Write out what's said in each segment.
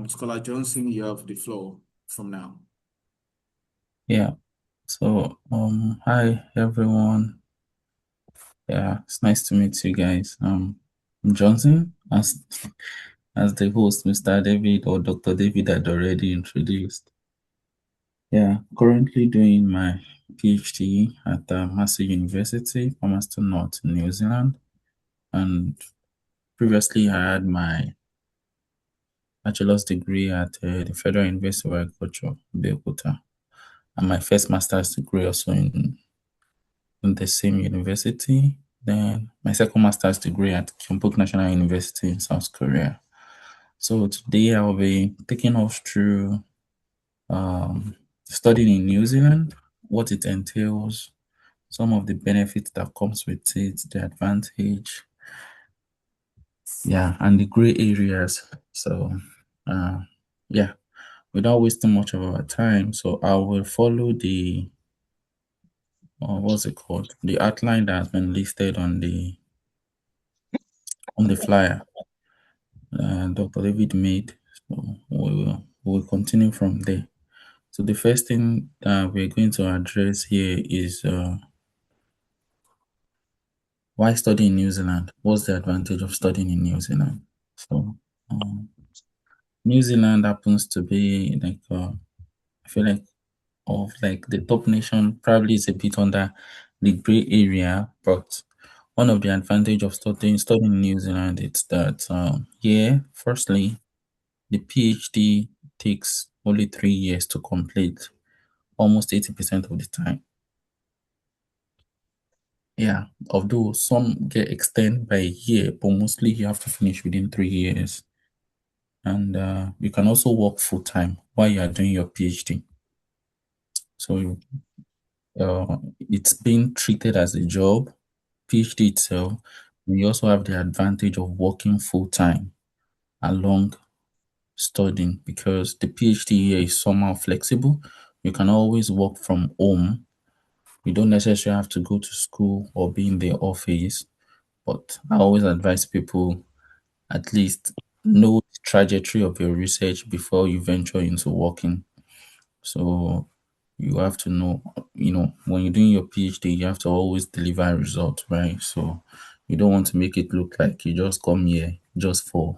Scholar Johnson, you have the floor from now. Yeah. So, hi everyone. Yeah, it's nice to meet you guys. I'm Johnson, as the host, Mr. David or Dr. David had already introduced. Yeah, currently doing my PhD at Massey University, Palmerston North, New Zealand, and previously I had my bachelor's degree at the Federal University of Agriculture, Beokuta, and my first master's degree also in the same university. Then my second master's degree at Kyungpook National University in South Korea. So today I'll be taking us through um, studying in New Zealand, what it entails, some of the benefits that comes with it, the advantage, yeah, and the gray areas. So, uh, yeah, without wasting much of our time, so I will follow the what's it called, the outline that has been listed on the flyer Dr. David made. So we'll continue from there. So the first thing we're going to address here is why study in New Zealand? What's the advantage of studying in New Zealand? So um, New Zealand happens to be like I feel like of like the top nation. Probably is a bit under the gray area, but one of the advantage of studying in New Zealand is that here, firstly, the PhD takes only 3 years to complete, almost 80% of the time. Yeah, although some get extended by a year, but mostly you have to finish within 3 years. And you can also work full time while you are doing your PhD. So it's being treated as a job, PhD itself. And you also have the advantage of working full time along studying because the PhD here is somehow flexible. You can always work from home. You don't necessarily have to go to school or be in the office, but I always advise people at least know the trajectory of your research before you venture into working. So you have to know, when you're doing your PhD, you have to always deliver results, right? So you don't want to make it look like you just come here just for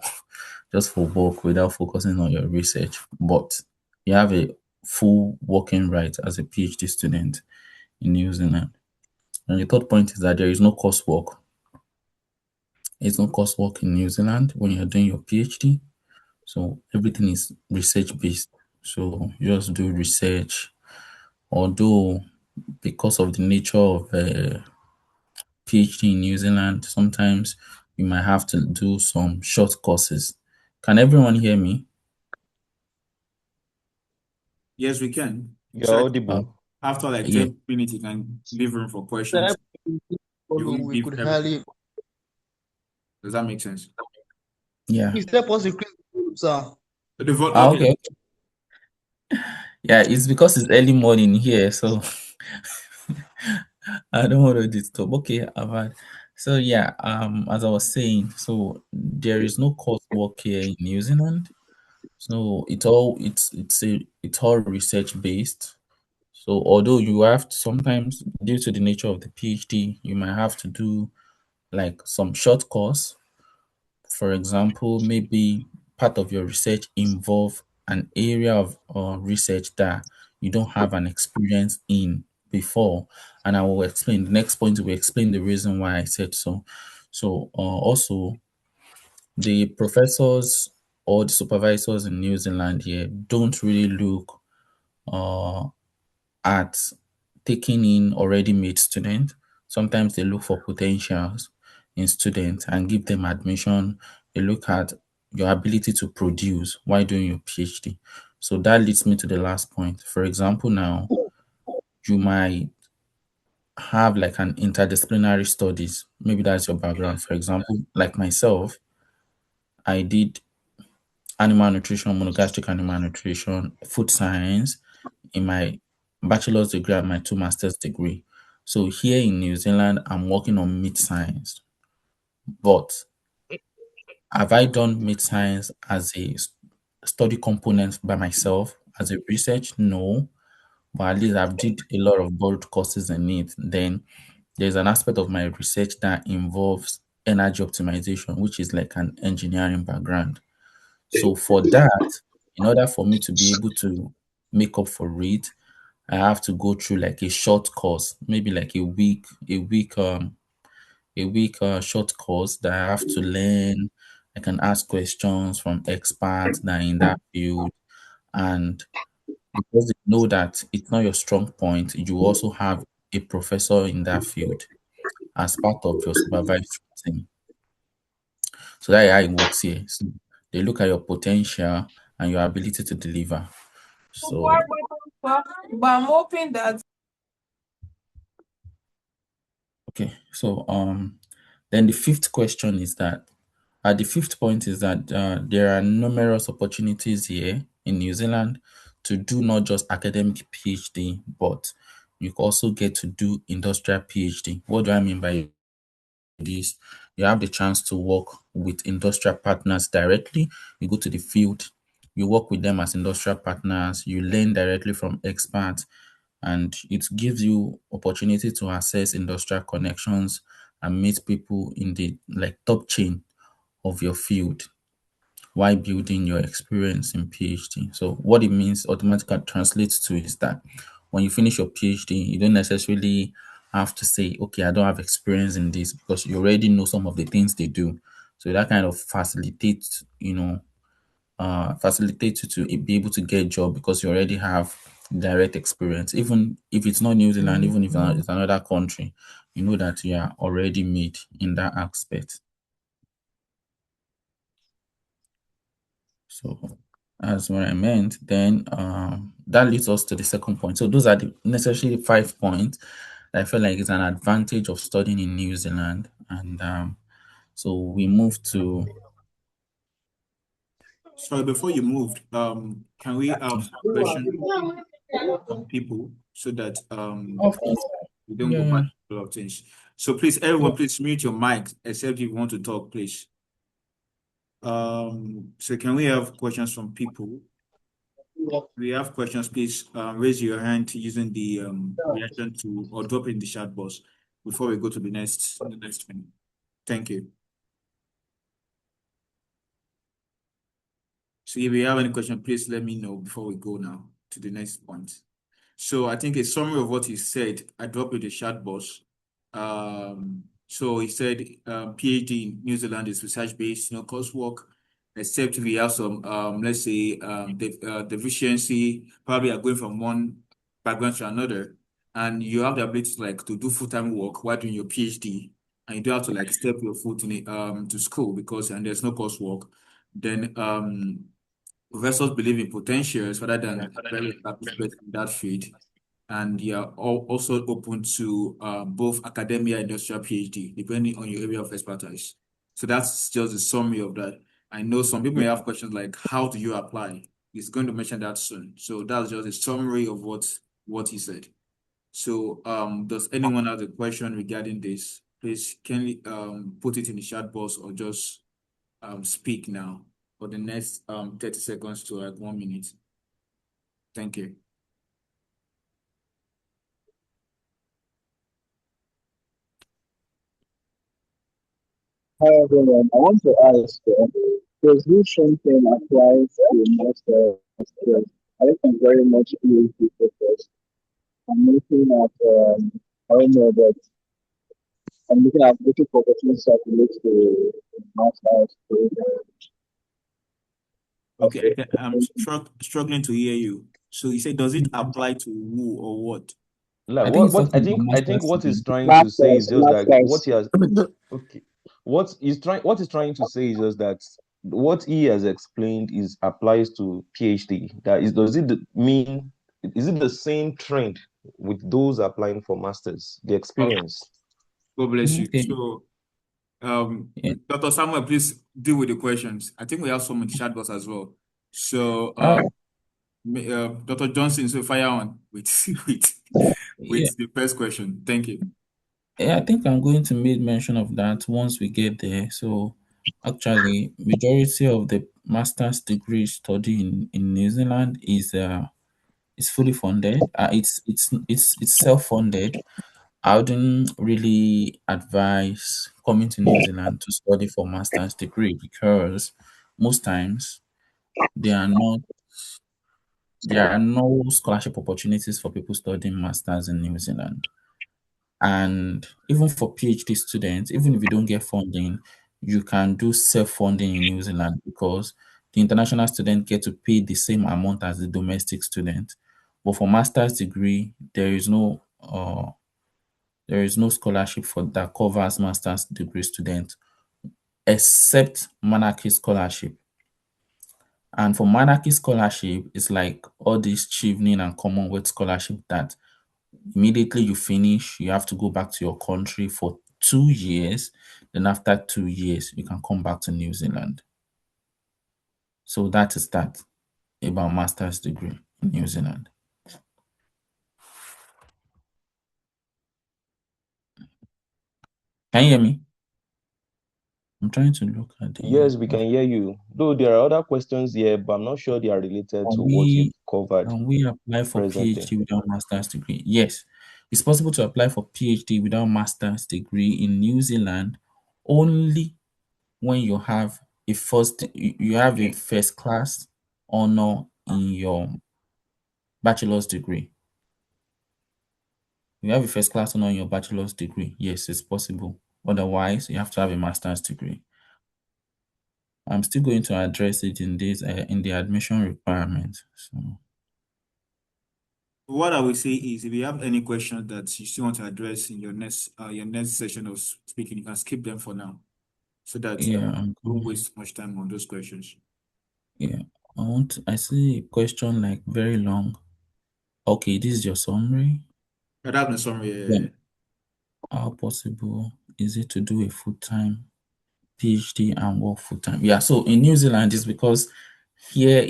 work without focusing on your research. But you have a full working right as a PhD student in New Zealand. And the third point is that there is no coursework. It's no coursework in New Zealand when you're doing your PhD. So everything is research based. So you just do research. Although because of the nature of PhD in New Zealand, sometimes you might have to do some short courses. Can everyone hear me? Yes, we can. You're So Uh, audible. after like yeah, 10 minutes, you can leave room for That questions. You follow, won't we give could everything. hardly. Does that make sense? yeah. Please help us increase the volume, sir. Okay. Okay. Yeah, it's because it's early morning here, so I don't want to disturb. Okay, I've had. So yeah, as I was saying, so there is no coursework here in New Zealand. So it's all research based. So although you have to, sometimes due to the nature of the PhD, you might have to do like some short course. For example, maybe part of your research involve an area of research that you don't have an experience in before, and I will explain. The next point will explain the reason why I said so. So also the professors or the supervisors in New Zealand here don't really look uh, at taking in already made students. Sometimes they look for potentials in students and give them admission. They look at your ability to produce while doing your PhD. So that leads me to the last point. For example, now you might have like an interdisciplinary studies. Maybe that's your background. For example, like myself, I did animal nutrition, monogastric animal nutrition, food science in my bachelor's degree and my two master's degree. So here in New Zealand, I'm working on meat science. But have I done made science as a study component by myself as a research? No, but at least I've did a lot of board courses in it. Then there's an aspect of my research that involves energy optimization, which is like an engineering background. So for that, in order for me to be able to make up for it, I have to go through like a short course, maybe like a week short course that I have to learn. I can ask questions from experts that are in that field, and because you know that it's not your strong point, you also have a professor in that field as part of your supervisory team. So that's how it works here. So they look at your potential and your ability to deliver. So But I'm hoping that okay, so then the fifth question is that the fifth point is that there are numerous opportunities here in New Zealand to do not just academic PhD, but you also get to do industrial PhD. What do I mean by this? You have the chance to work with industrial partners directly. You go to the field, you work with them as industrial partners, you learn directly from experts, and it gives you opportunity to access industrial connections and meet people in the like top chain of your field while building your experience in PhD. So what it means automatically translates to is that when you finish your PhD, you don't necessarily have to say, okay, I don't have experience in this because you already know some of the things they do. So that kind of facilitates you to be able to get a job because you already have direct experience. Even if it's not New Zealand, even if it's another country, you know that you are already made in that aspect. So that's what I meant. Then that leads us to the second point. So those are the necessarily 5 points that I feel like is an advantage of studying in New Zealand. And so we move to So before you moved, can we have some questions from people so that of course, we don't go back yeah. to a lot of things. So please, everyone, please mute your mic except if you want to talk, please. So can we have questions from people? If we have questions, please raise your hand using the reaction to or drop it in the chat box before we go to the next one. Thank you. So if you have any question, please let me know before we go now to the next point. So I think a summary of what he said, I dropped in the chat box. So he said PhD in New Zealand is research-based, coursework, except we have some, let's say, deficiency, probably are going from one background to another, and you have the ability to to do full-time work while doing your PhD, and you don't have to step your foot in to school and there's no coursework. Then professors believe in potentials rather than very established person in that field. And you are also open to both academia and industrial PhD, depending on your area of expertise. So that's just a summary of that. I know some people may have questions like, how do you apply? He's going to mention that soon. So that's just a summary of what he said. So does anyone have a question regarding this? Please can you put it in the chat box or just speak now for the next 30 seconds to 1 minute. Thank you. Hi everyone. I want to ask, does this same thing apply to master's? Because I think I'm very much PhD focused. I'm looking at, I don't know, but I'm looking for opportunities that relate to master's program. Okay, I'm struggling to hear you. So you say, does it apply to who or what? I Like think it's what talking about I think masters what he's students. trying to say is Masters, just that what masters. he has okay. What he's trying to say is just that what he has explained is applies to PhD. That is, does it mean is it the same trend with those applying for masters? The Oh, experience. God bless you. Okay. So Yeah. Dr. Samuel, please deal with the questions. I think we have some in the chat box as well. So Uh, Dr. Johnson, so fire on with with yeah. with the first question. Thank you. Yeah, I think I'm going to make mention of that once we get there. So Actually, majority of the master's degree study in New Zealand is fully funded. It's self-funded. I wouldn't really advise coming to New Zealand to study for master's degree because most times there are not there are no scholarship opportunities for people studying masters in New Zealand. And even for PhD students, even if you don't get funding, you can do self-funding in New Zealand because the international student get to pay the same amount as the domestic student. But for master's degree, there is no scholarship for that covers master's degree students except monarchy scholarship. And for monarchy scholarship, it's like all these Chevening and Commonwealth scholarship that immediately you finish, you have to go back to your country for 2 years. Then after 2 years, you can come back to New Zealand. So that is that about master's degree in New Zealand. Can you hear me? I'm trying to look at the Yes, we can hear you. Though there are other questions here, but I'm not sure they are related to can what you've we covered can we apply for presently. PhD without master's degree? Yes. It's possible to apply for PhD without master's degree in New Zealand only when you have a first class honor in your bachelor's degree. You have a first class honor in your bachelor's degree. Yes, it's possible. Otherwise, you have to have a master's degree. I'm still going to address it in this in the admission requirement. So What I will say is, if you have any questions that you still want to address in your next session of speaking, you can skip them for now, so that yeah, we won't waste much time on those questions. yeah. I see a question like very long. Okay, this is your summary. But that's the summary. Yeah. How possible is it to do a full-time PhD and work full-time? Yeah, so in New Zealand it's because here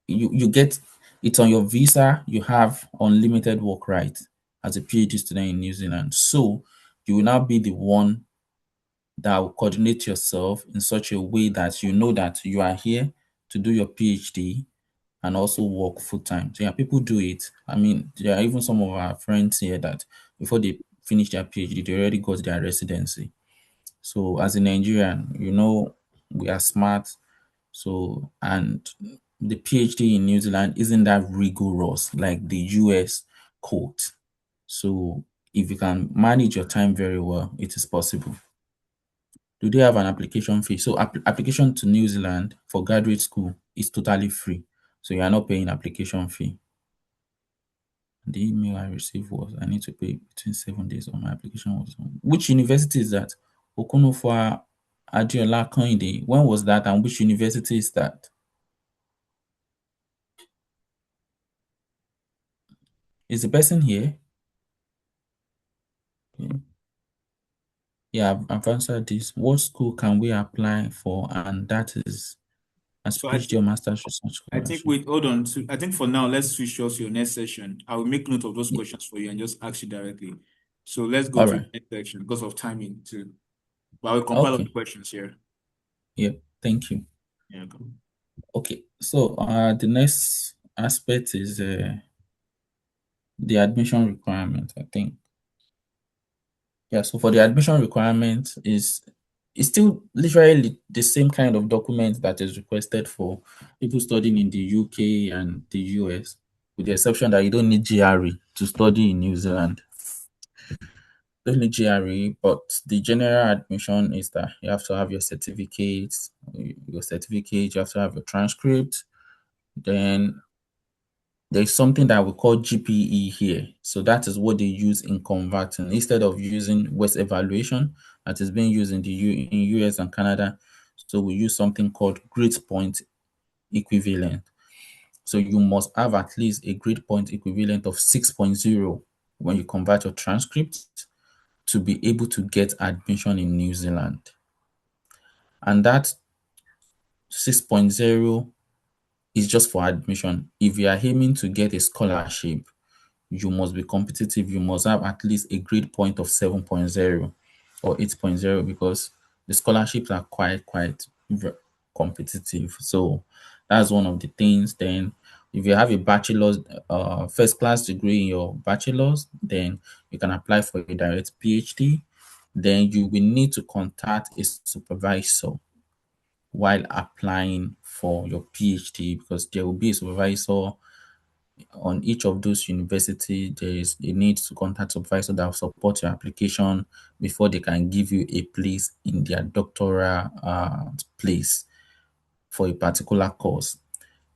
you get it's on your visa, you have unlimited work rights as a PhD student in New Zealand. So you will now be the one that will coordinate yourself in such a way that you know that you are here to do your PhD and also work full time. So yeah, people do it. I mean, there are even some of our friends here that before they finish their PhD, they already got their residency. So as a Nigerian, we are smart. So and the PhD in New Zealand isn't that rigorous like the US court. So if you can manage your time very well, it is possible. Do they have an application fee? So application to New Zealand for graduate school is totally free. So you are not paying application fee. The email I received was I need to pay between 7 days on my application was which university is that? Okunofwa Adiola Koinde. When was that and which university is that? Is the person here? Okay. Yeah, I've answered this. What school can we apply for? And that is as So PhD or master's research I think scholarship. wait, hold on. So I think for now, let's switch to your next session. I will make note of those questions for you and just ask you directly. So let's go All to the right. next section because of timing too. But I will compile all the Okay. questions here. Yeah. Thank you. Yeah, go. Okay. So the next aspect is the admission requirement, I think. Yeah, so for the admission requirement is it's still literally the same kind of document that is requested for people studying in the UK and the US, with the exception that you don't need GRE to study in New Zealand. Don't need GRE, but the general admission is that you have to have your certificates, you have to have your transcript, then there's something that we call GPE here. So that is what they use in converting. Instead of using West evaluation that is being used in in US and Canada, so we use something called grade point equivalent. So you must have at least a grade point equivalent of 6.0 when you convert your transcript to be able to get admission in New Zealand. And that 6.0 is just for admission. If you are aiming to get a scholarship, you must be competitive. You must have at least a grade point of 7.0 or 8.0 because the scholarships are quite competitive. So that's one of the things. Then if you have a bachelor's first class degree in your bachelor's, then you can apply for a direct PhD. Then you will need to contact a supervisor while applying for your PhD, because there will be a supervisor on each of those universities. There is a need to contact supervisor that will support your application before they can give you a place in their doctoral place for a particular course.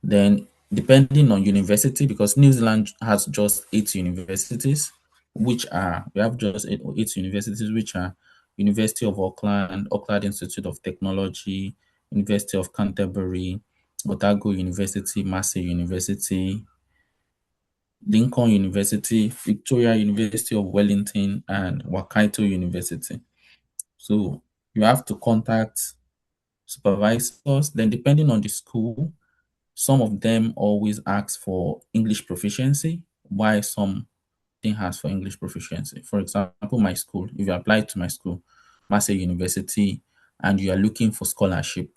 Then, depending on university, because New Zealand has just 8 universities, which are we have just eight universities, which are University of Auckland, Auckland Institute of Technology, University of Canterbury, Otago University, Massey University, Lincoln University, Victoria University of Wellington, and Waikato University. So you have to contact supervisors. Then, depending on the school, some of them always ask for English proficiency, while some didn't ask for English proficiency. For example, my school, if you apply to my school, Massey University, and you are looking for scholarship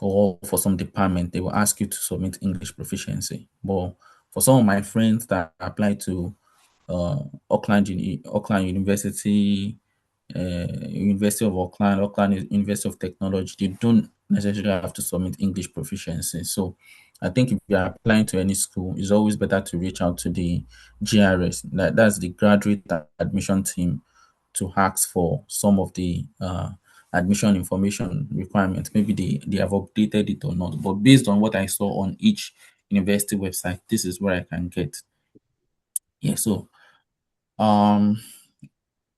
or for some department, they will ask you to submit English proficiency. But for some of my friends that apply to Auckland University, University of Auckland, Auckland University of Technology, they don't necessarily have to submit English proficiency. So I think if you're applying to any school, it's always better to reach out to the GRS, that's the graduate admission team, to ask for some of the admission information requirements. Maybe they have updated it or not. But based on what I saw on each university website, this is where I can get. Yeah, so um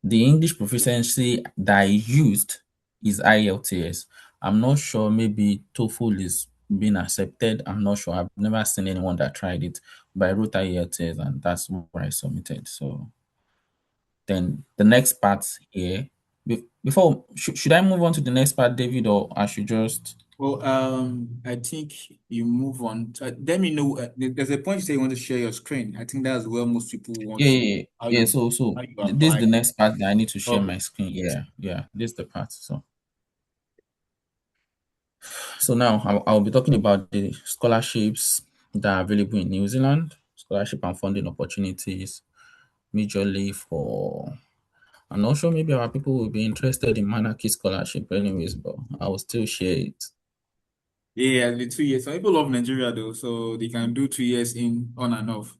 the English proficiency that I used is IELTS. I'm not sure, maybe TOEFL is being accepted. I'm not sure. I've never seen anyone that tried it, but I wrote IELTS and that's what I submitted. So then the next part here, before, should I move on to the next part, David, or I should just. Well, I think you move on. Let me know. There's a point you say you want to share your screen. I think that's where most people want Yeah, to yeah, yeah. how Yeah, you so how you this is apply. the next part that I need to share Okay. my screen. Yeah, this is the part. So now I'll be talking about the scholarships that are available in New Zealand, scholarship and funding opportunities, majorly for. I'm not sure, maybe our people will be interested in Manaki scholarship anyways, but I will still share it. Yeah, the 2 years. Some people love Nigeria though, so they can do 2 years in on and off.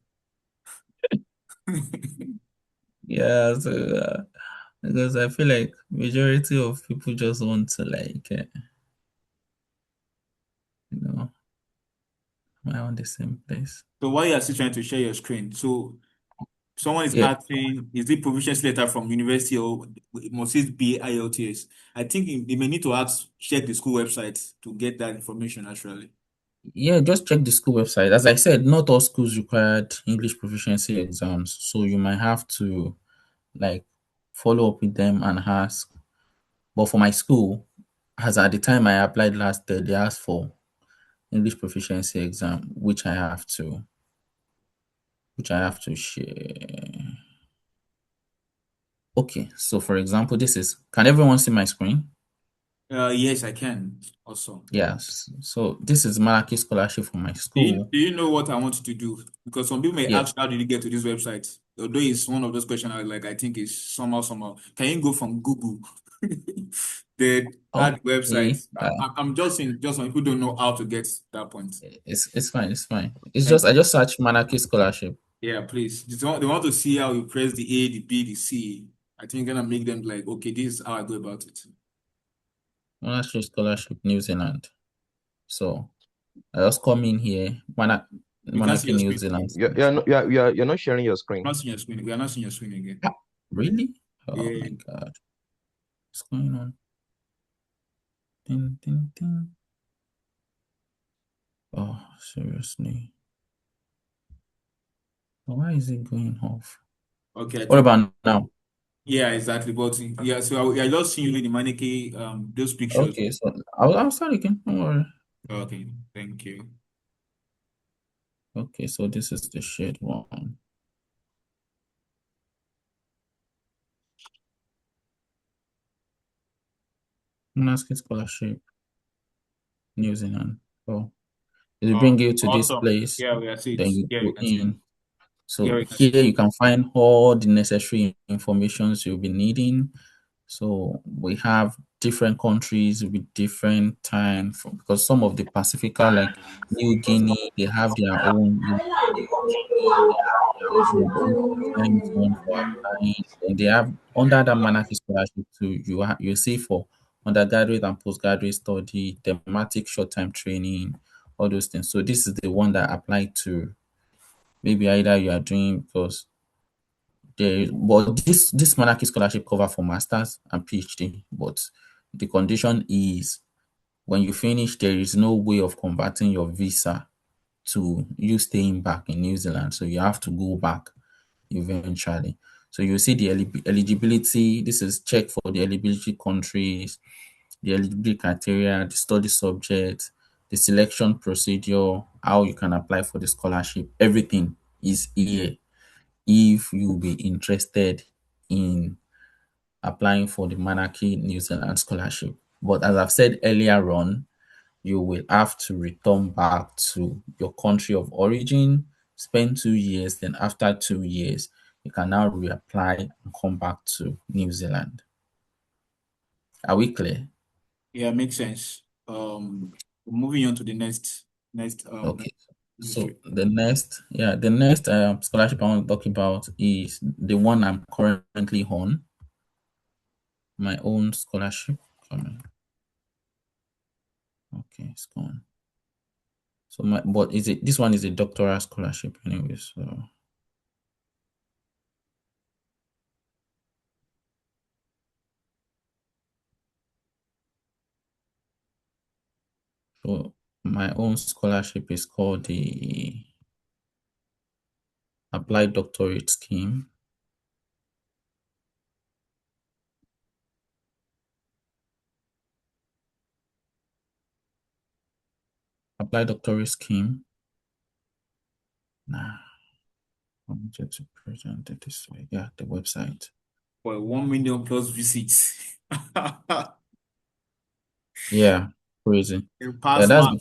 Yeah, so because I feel like majority of people just want to am I on the same place? So while you're still trying to share your screen, so someone is Yeah, asking, is it proficiency letter from university or must it be IELTS? I think they may need to ask, check the school website to get that information actually. yeah, just check the school website. As I said, not all schools required English proficiency exams, so you might have to like follow up with them and ask. But for my school, as at the time I applied last year, they asked for English proficiency exam, which I have to share. Okay, so for example, can everyone see my screen? Yes, I can also. Yes. So this is Malaki scholarship for my school. Do you know what I want you to do? Because some people may Yeah. ask, how did you get to this website? Although it's one of those questions I think is somehow. Can you go from Google? The add Okay. website. I'm just saying, just some people don't know how to get that point. It's fine. It's fine. It's Thank just I you. just searched Malaki scholarship. Yeah, please. They want to see how you press the A, the B, the C. I think gonna make them like, okay, this is how I go about it. Malaki scholarship New Zealand. So I just come in here. You can't see Malaki your New screen. Zealand. You're not sharing your screen. Not seeing your screen. We are not seeing your screen again. Ah, really? Oh my Yeah. god. What's going on? Ding, ding, ding. Oh, seriously. Why is it going off? Okay, I What think. about now? Yeah, exactly. But yeah, so I just seeing you the mannequin, those pictures. Okay, so I'll start again. Don't worry. Okay, thank you. Okay, so this is the shared one. Monastic scholarship, New Zealand. So it will bring you to this Awesome. place, Yeah, we see it. then you Yeah, we go can see it. in. So Yeah, we can see here you can find all the necessary informations you'll be needing. So we have different countries with different time because some of the Pacifica, like New Guinea, they have their own time zone for applying. And they have under that monarchy scholarship too. You see for undergraduate and postgraduate study, thematic short time training, all those things. So this is the one that apply to maybe either you are doing because but this monarchy scholarship cover for masters and PhD, but the condition is when you finish, there is no way of converting your visa to you staying back in New Zealand. So you have to go back eventually. So you see the eligibility. This is check for the eligibility countries, the eligibility criteria, the study subject, the selection procedure, how you can apply for the scholarship. Everything is here if you be interested in applying for the Monarchy New Zealand scholarship. But as I've said earlier on, you will have to return back to your country of origin, spend 2 years, then after 2 years, you can now reapply and come back to New Zealand. Are we clear? Yeah, makes sense. Moving on to the next Okay. So industry. the next scholarship I want to talk about is the one I'm currently on, my own scholarship. Okay, it's gone. So but is it this one is a doctoral scholarship anyway, so my own scholarship is called the Applied Doctorate Scheme. Applied Doctorate Scheme. Nah, I wanted to present it this way. Yeah, the website. For 1 million plus visits. Yeah, crazy. You Yeah, pass mark.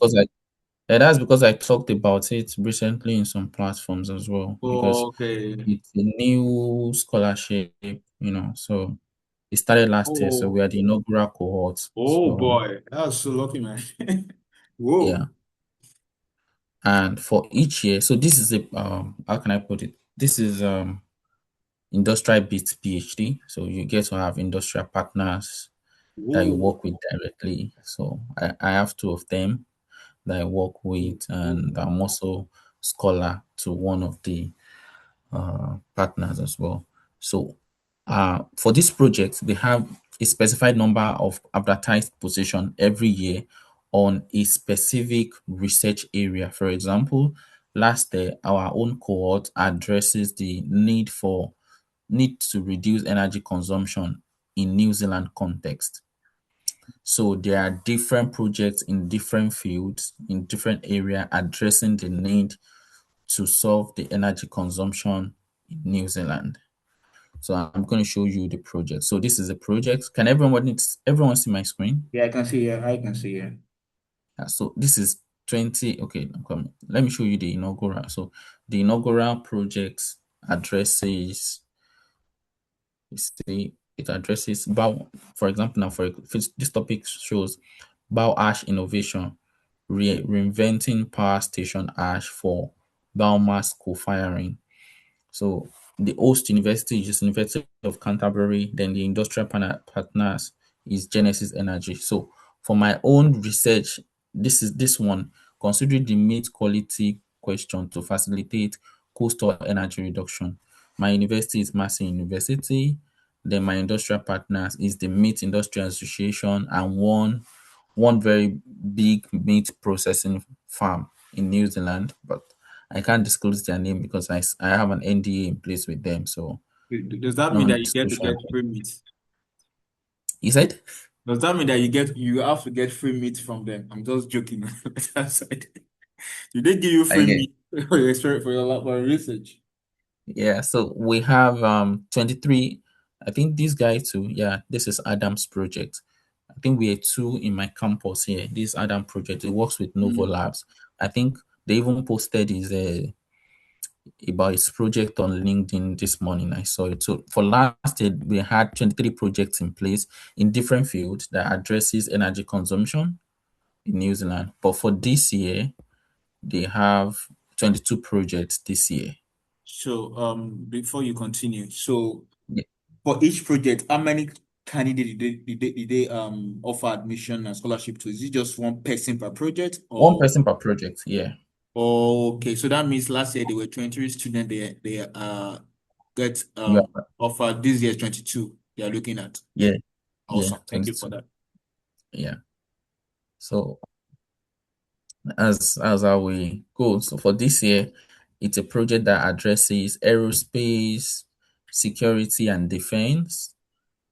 that's because I talked about it recently in some platforms as well because Okay. it's a new scholarship, so it started last year, so Oh, we are the inaugural cohort. oh So boy. That's so lucky, man. Whoa. yeah. And for each year, so this is a how can I put it? This is industrial based PhD. So you get to have industrial partners that you Whoa. work with directly. So I have two of them that I work with, and I'm also scholar to one of the partners as well. So for this project, they have a specified number of advertised position every year on a specific research area. For example, last year, our own cohort addresses the need to reduce energy consumption in New Zealand context. So there are different projects in different fields, in different area addressing the need to solve the energy consumption in New Zealand. So I'm going to show you the project. So this is a project. Can everyone see my screen? Yeah, I can see. Yeah, I can see. Yeah. So this is 20. Okay, I'm coming. Let me show you the inaugural. So the inaugural project addresses, you see, it addresses bow. For example, now this topic shows bow ash innovation, reinventing power station ash for biomass co-firing. So the host university is University of Canterbury. Then the industrial partners is Genesis Energy. So for my own research, this one considering the meat quality question to facilitate coastal energy reduction. My university is Massey University. Then my industrial partners is the Meat Industry Association and one very big meat processing farm in New Zealand, but I can't disclose their name because I have an NDA in place with them. So Does that mean that you get to non-disclosure. get free meat? You said? Does that mean that you have to get free meat from them? I'm just joking. That side. Do they give you free Okay. meat for your experience for your research? Yeah. So we have 23. I think this guy too. Yeah, this is Adam's project. I think we are two in my campus here. This Adam project, it works with Novo Labs. I think they even posted his about his project on LinkedIn this morning. I saw it. So for last year, we had 23 projects in place in different fields that addresses energy consumption in New Zealand. But for this year, they have 22 projects this year. So before you continue, so Yeah. for each project, how many candidates did they offer admission and scholarship to? Is it just one person per project, One or person per project, yeah. okay? So that means last year there were 23 students. They get Yeah, offered. This year 22. They are looking at. yeah, Awesome. Thank you for 22. that. Yeah. So as how we go. So for this year, it's a project that addresses aerospace, security, and defense.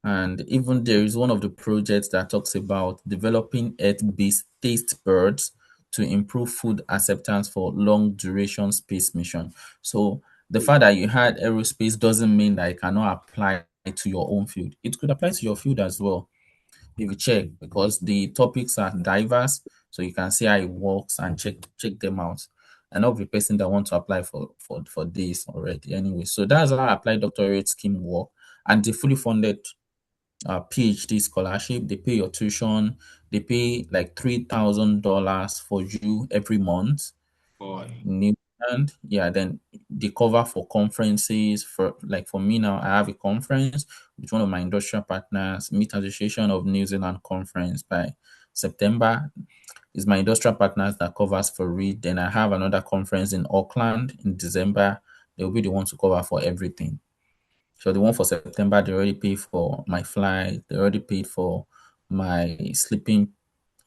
And even there is one of the projects that talks about developing Earth-based taste buds to improve food acceptance for long duration space mission. So the fact that you had aerospace doesn't mean that it cannot apply to your own field. It could apply to your field as well if you check, because the topics are diverse, so you can see how it works and check them out. I know the person that want to apply for this already anyway. So that's how applied doctorate scheme work, and they fully funded PhD scholarship. They pay your tuition. They pay like $3,000 for you every month. Boy. New Zealand, yeah. Then they cover for conferences. For like for me now, I have a conference with one of my industrial partners. Meet Association of New Zealand conference by September. Is my industrial partners that covers for it. Then I have another conference in Auckland in December. They'll be the ones to cover for everything. So the one for September, they already paid for my flight. They already paid for my sleeping,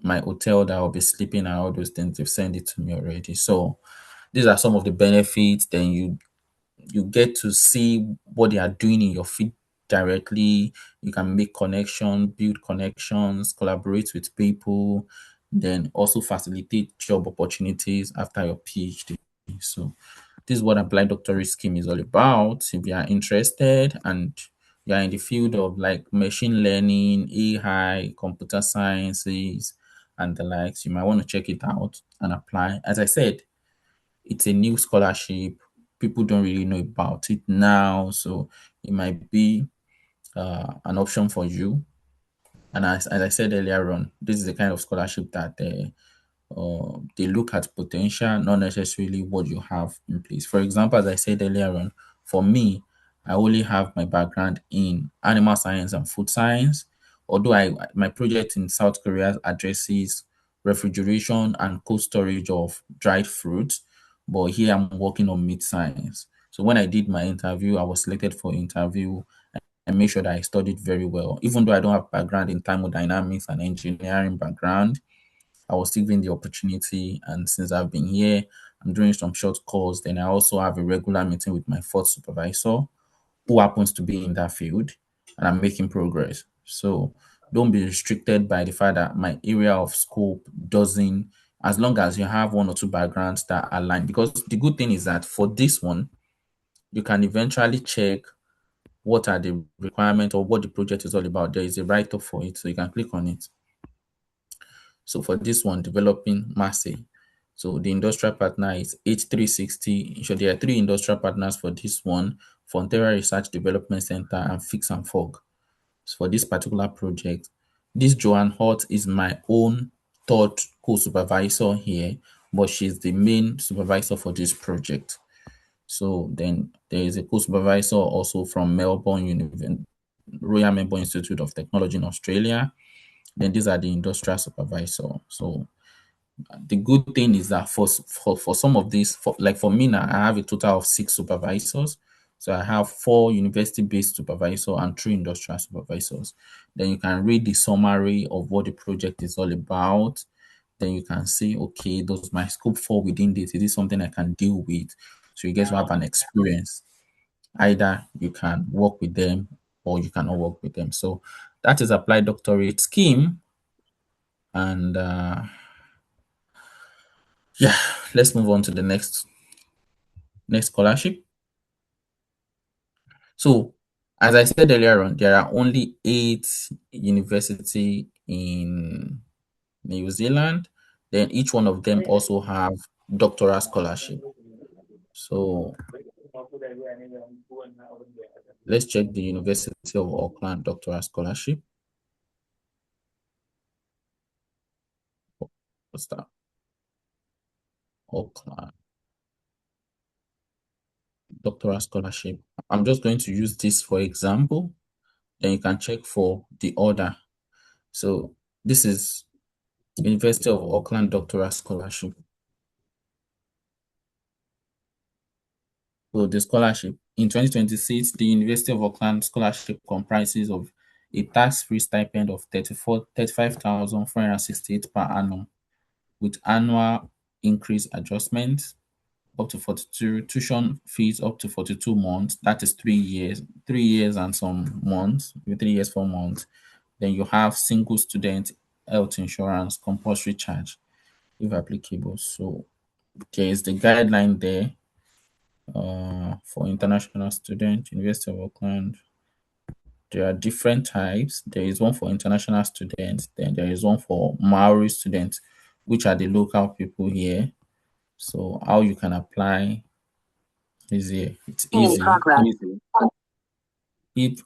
my hotel that I'll be sleeping and all those things. They've sent it to me already. So these are some of the benefits. Then you get to see what they are doing in your field directly. You can make connection, build connections, collaborate with people, then also facilitate job opportunities after your PhD. So this is what applied doctorate scheme is all about. If you are interested and you are in the field of like machine learning, AI, computer sciences, and the likes, you might want to check it out and apply. As I said, it's a new scholarship. People don't really know about it now, so it might be an option for you. And as I said earlier on, this is the kind of scholarship that they look at potential, not necessarily what you have in place. For example, as I said earlier on, for me, I only have my background in animal science and food science. Although my project in South Korea addresses refrigeration and cold storage of dried fruits, but here I'm working on meat science. So when I did my interview, I was selected for interview. I made sure that I studied very well, even though I don't have background in thermodynamics and engineering background. I was still given the opportunity, and since I've been here, I'm doing some short calls. Then I also have a regular meeting with my fourth supervisor, who happens to be in that field, and I'm making progress. So don't be restricted by the fact that my area of scope doesn't, as long as you have one or two backgrounds that align. Because the good thing is that for this one, you can eventually check what are the requirements or what the project is all about. There is a write-up for it, so you can click on it. So for this one, developing Massey. So the industrial partner is H360. So there are three industrial partners for this one: Fonterra Research Development Center and Fix and Fog. So for this particular project, this Joanne Hort is my own third co-supervisor here, but she's the main supervisor for this project. So then there is a co-supervisor also from Royal Melbourne Institute of Technology in Australia. Then these are the industrial supervisor. So the good thing is that for some of these, like for me now, I have a total of 6 supervisors. So I have 4 university-based supervisors and 3 industrial supervisors. Then you can read the summary of what the project is all about. Then you can say, okay, does my scope fall within this? Is this something I can deal with? So you get to have an experience. Either you can work with them or you cannot work with them. So that is applied doctorate scheme. And yeah, let's move on to the next scholarship. So as I said earlier on, there are only 8 university in New Zealand. Then each one of them also have doctoral scholarship. So let's check the University of Auckland doctoral scholarship. What's that? Auckland doctoral scholarship. I'm just going to use this for example. Then you can check for the order. So this is University of Auckland doctoral scholarship. So the scholarship in 2026, the University of Auckland scholarship comprises of a tax-free stipend of 35,468 per annum, with annual increase adjustments up to 42, tuition fees up to 42 months. That is 3 years and some months, 3 years, 4 months. Then you have single student health insurance compulsory charge if applicable. So there is the guideline there for international student, University of Auckland. There are different types. There is one for international students, then there is one for Maori students, which are the local people here. So how you can apply is here. It's easy. If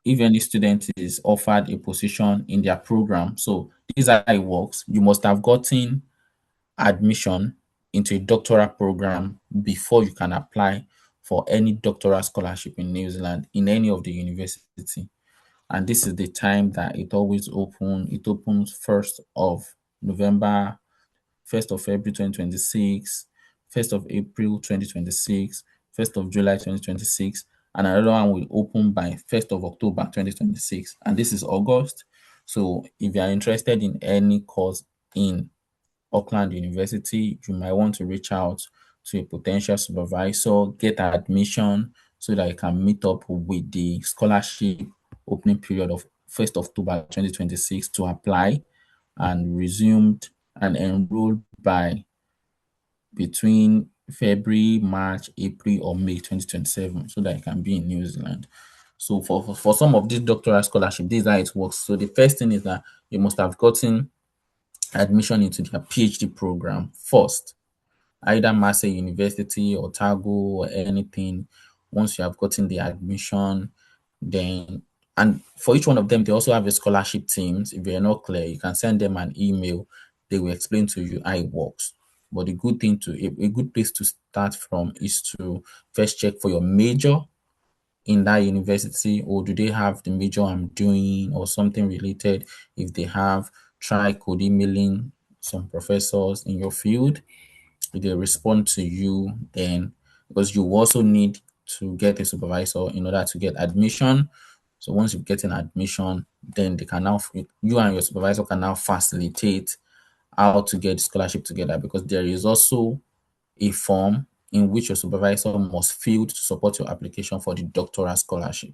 if any student is offered a position in their program, so this is how it works. You must have gotten admission into a doctoral program before you can apply for any doctoral scholarship in New Zealand in any of the university. And this is the time that it always open. It opens 1st of November, 1st of February 2026, 1st of April 2026, 1st of July 2026, and another one will open by 1st of October 2026. And this is August. So if you are interested in any course in Auckland University, you might want to reach out to a potential supervisor, get admission so that you can meet up with the scholarship opening period of 1st October 2026 to apply and resumed and enrolled by between February, March, April, or May 2027 so that you can be in New Zealand. So for some of these doctoral scholarship, this is how it works. So the first thing is that you must have gotten admission into their PhD program first, either Massey University, Otago, or anything. Once you have gotten the admission, then and for each one of them, they also have a scholarship teams. If you're not clear, you can send them an email. They will explain to you how it works. But the good thing a good place to start from is to first check for your major in that university, or do they have the major I'm doing or something related? If they have, try cold emailing some professors in your field. If they respond to you, then because you also need to get a supervisor in order to get admission. So once you get an admission, then they can now you and your supervisor can now facilitate how to get scholarship together, because there is also a form in which your supervisor must fill to support your application for the doctoral scholarship.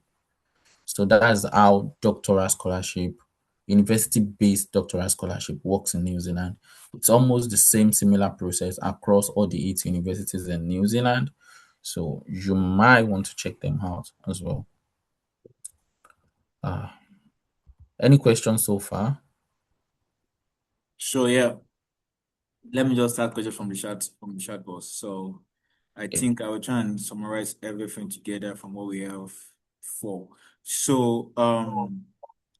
So that's how doctoral scholarship, university-based doctoral scholarship works in New Zealand. It's almost the same similar process across all the 8 universities in New Zealand. So you might want to check them out as well. Any questions so far? So yeah, let me just start question from the chat box. So I think I will try and summarize everything together from what we have for. So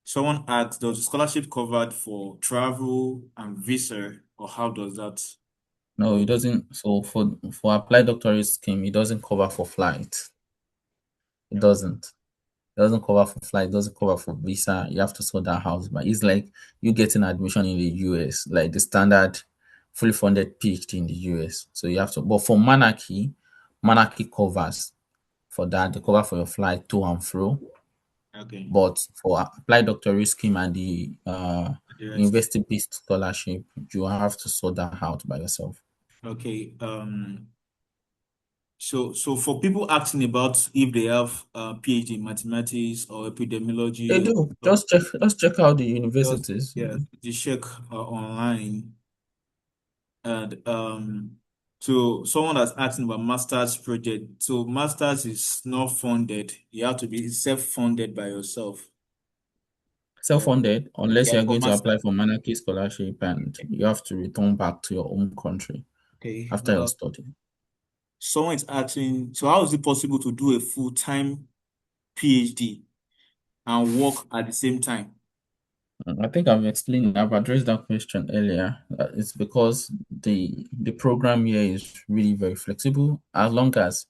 someone asked, does the scholarship covered for travel and visa, or how does that No, work? it doesn't. So for applied doctorate scheme, it doesn't cover for flight. It doesn't. It doesn't cover for flight, it doesn't cover for visa. You have to sort that out. But it's like you getting admission in the US, like the standard fully funded PhD in the US. So you have to, but for monarchy covers for that. They cover for your flight to and fro. Okay. But for applied doctorate scheme and the The rest. university-based scholarship, you have to sort that out by yourself. Okay. So for people asking about if they have PhD in mathematics or They epidemiology, do. or Just check out the just universities. yeah, just check online. And so someone that's asking about master's project. So master's is not funded. You have to be self-funded by yourself. Self-funded, unless Yeah, you're for going to master. apply for Manaki scholarship and you have to return back to your home country Okay. after your study. Someone is asking, so how is it possible to do a full-time PhD and work at the same time? I think I've addressed that question earlier. It's because the program here is really very flexible. As long as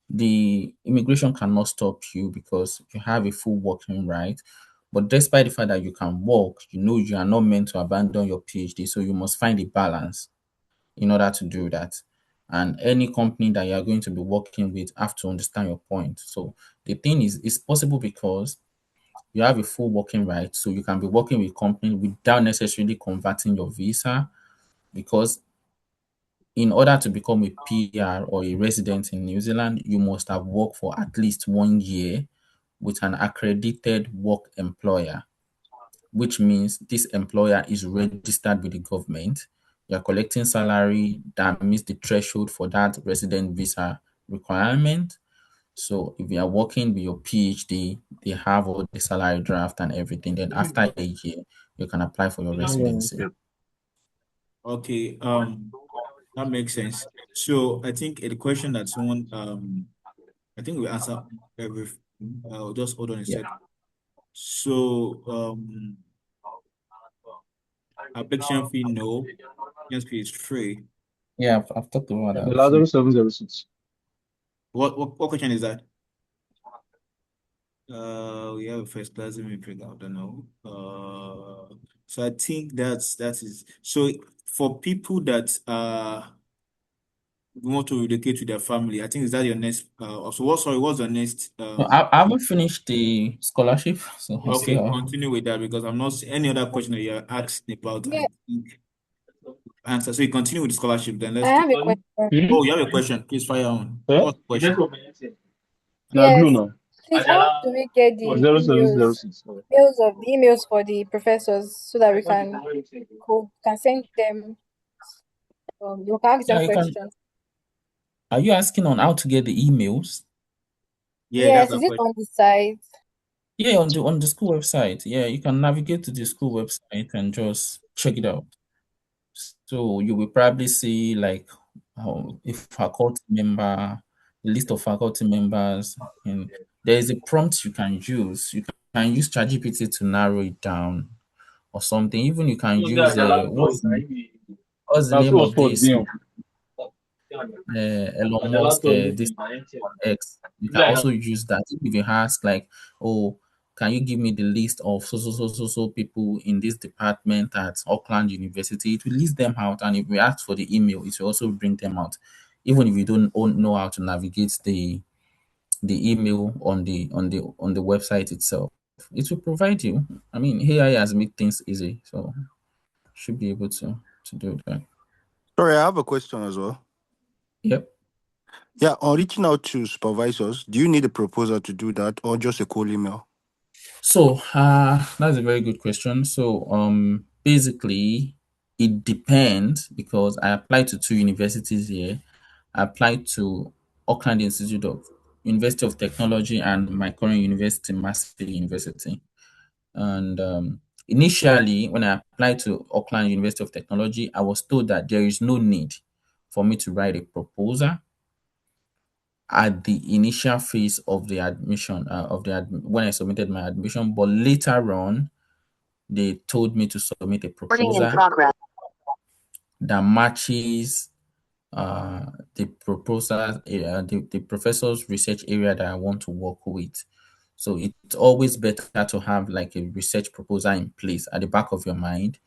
the immigration cannot stop you because you have a full working right. But despite the fact that you can work, you are not meant to abandon your PhD. So you must find a balance in order to do that. And any company that you are going to be working with have to understand your point. So the thing is, it's possible because you have a full working right, so you can be working with company without necessarily converting your visa, because in order to become a PR or a resident in New Zealand, you must have worked for at least 1 year with an accredited work employer, which means this employer is registered with the government. You're collecting salary that meets the threshold for that resident visa requirement. So if you are working with your PhD, they have all the salary draft and everything. Then after a year, you can apply for your residency. Okay, that makes sense. So I think the question that someone I think we answer everything. Just hold on a Yeah. sec. So application fee, no. Yes, fee is free. Yeah, I've talked about The that. Lazarus 706. What question is that? We have a first class immigrant. I don't know. So I think that is so for people that want to relocate to their family. I think is that your next? So what's the next? No, I haven't finished the scholarship, so I Okay, still continue with that because I'm not any other question that you're asking about. Yeah, I think answer. So you continue with the scholarship. Then I let's do. have a question. Oh, you have a question? Please fire on. Eh? What's the question? Now glue Yes, now. please, how do we get the emails, 0706. the emails for the professors so that we can send them, you can ask yeah, them you can. questions. Are you asking on how to get the emails? Yeah, that's Yes, the is it question. on the site? Yeah, on the school website. Yeah, you can navigate to the school website and just check it out. So you will probably see like if faculty member, the list of faculty members, and there is a prompt you can use. You can use ChatGPT to narrow it down or something. Even you can use what's the Now, name so of sports this game. Elon Musk this on X. You can also use that if you ask like, oh, can you give me the list of so people in this department at Auckland University? It will list them out, and if we ask for the email, it will also bring them out. Even if you don't know how to navigate the email on the website itself, it will provide you. I mean, AI has made things easy, so should be able to do that. Sorry, I have a question as well. Yep. Yeah, on reaching out to supervisors, do you need a proposal to do that or just a cold email? So, that's a very good question. So, basically, it depends because I applied to two universities here. I applied to Auckland University of Technology and my current university, Massey University. And initially, when I applied to Auckland University of Technology, I was told that there is no need for me to write a proposal at the initial phase of the admission when I submitted my admission, but later on they told me to submit a proposal that matches the proposal the professor's research area that I want to work with. So it's always better to have like a research proposal in place at the back of your mind.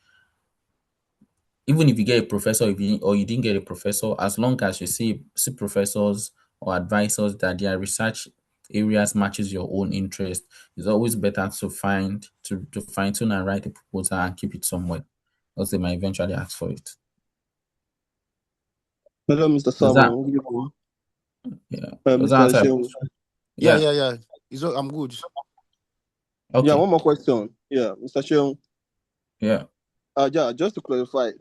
Even if you get a professor, if you or you didn't get a professor, as long as you see professors or advisors that their research areas matches your own interest, it's always better to fine tune and write a proposal and keep it somewhere, else they might eventually ask for it. Hello, Mr. Does that Samuel. Good evening. does that Mr. answer? Sheung. Yeah. I'm good. Yeah, Okay. one more question. Yeah, Mr. Sheung. Yeah. Yeah, just to clarify,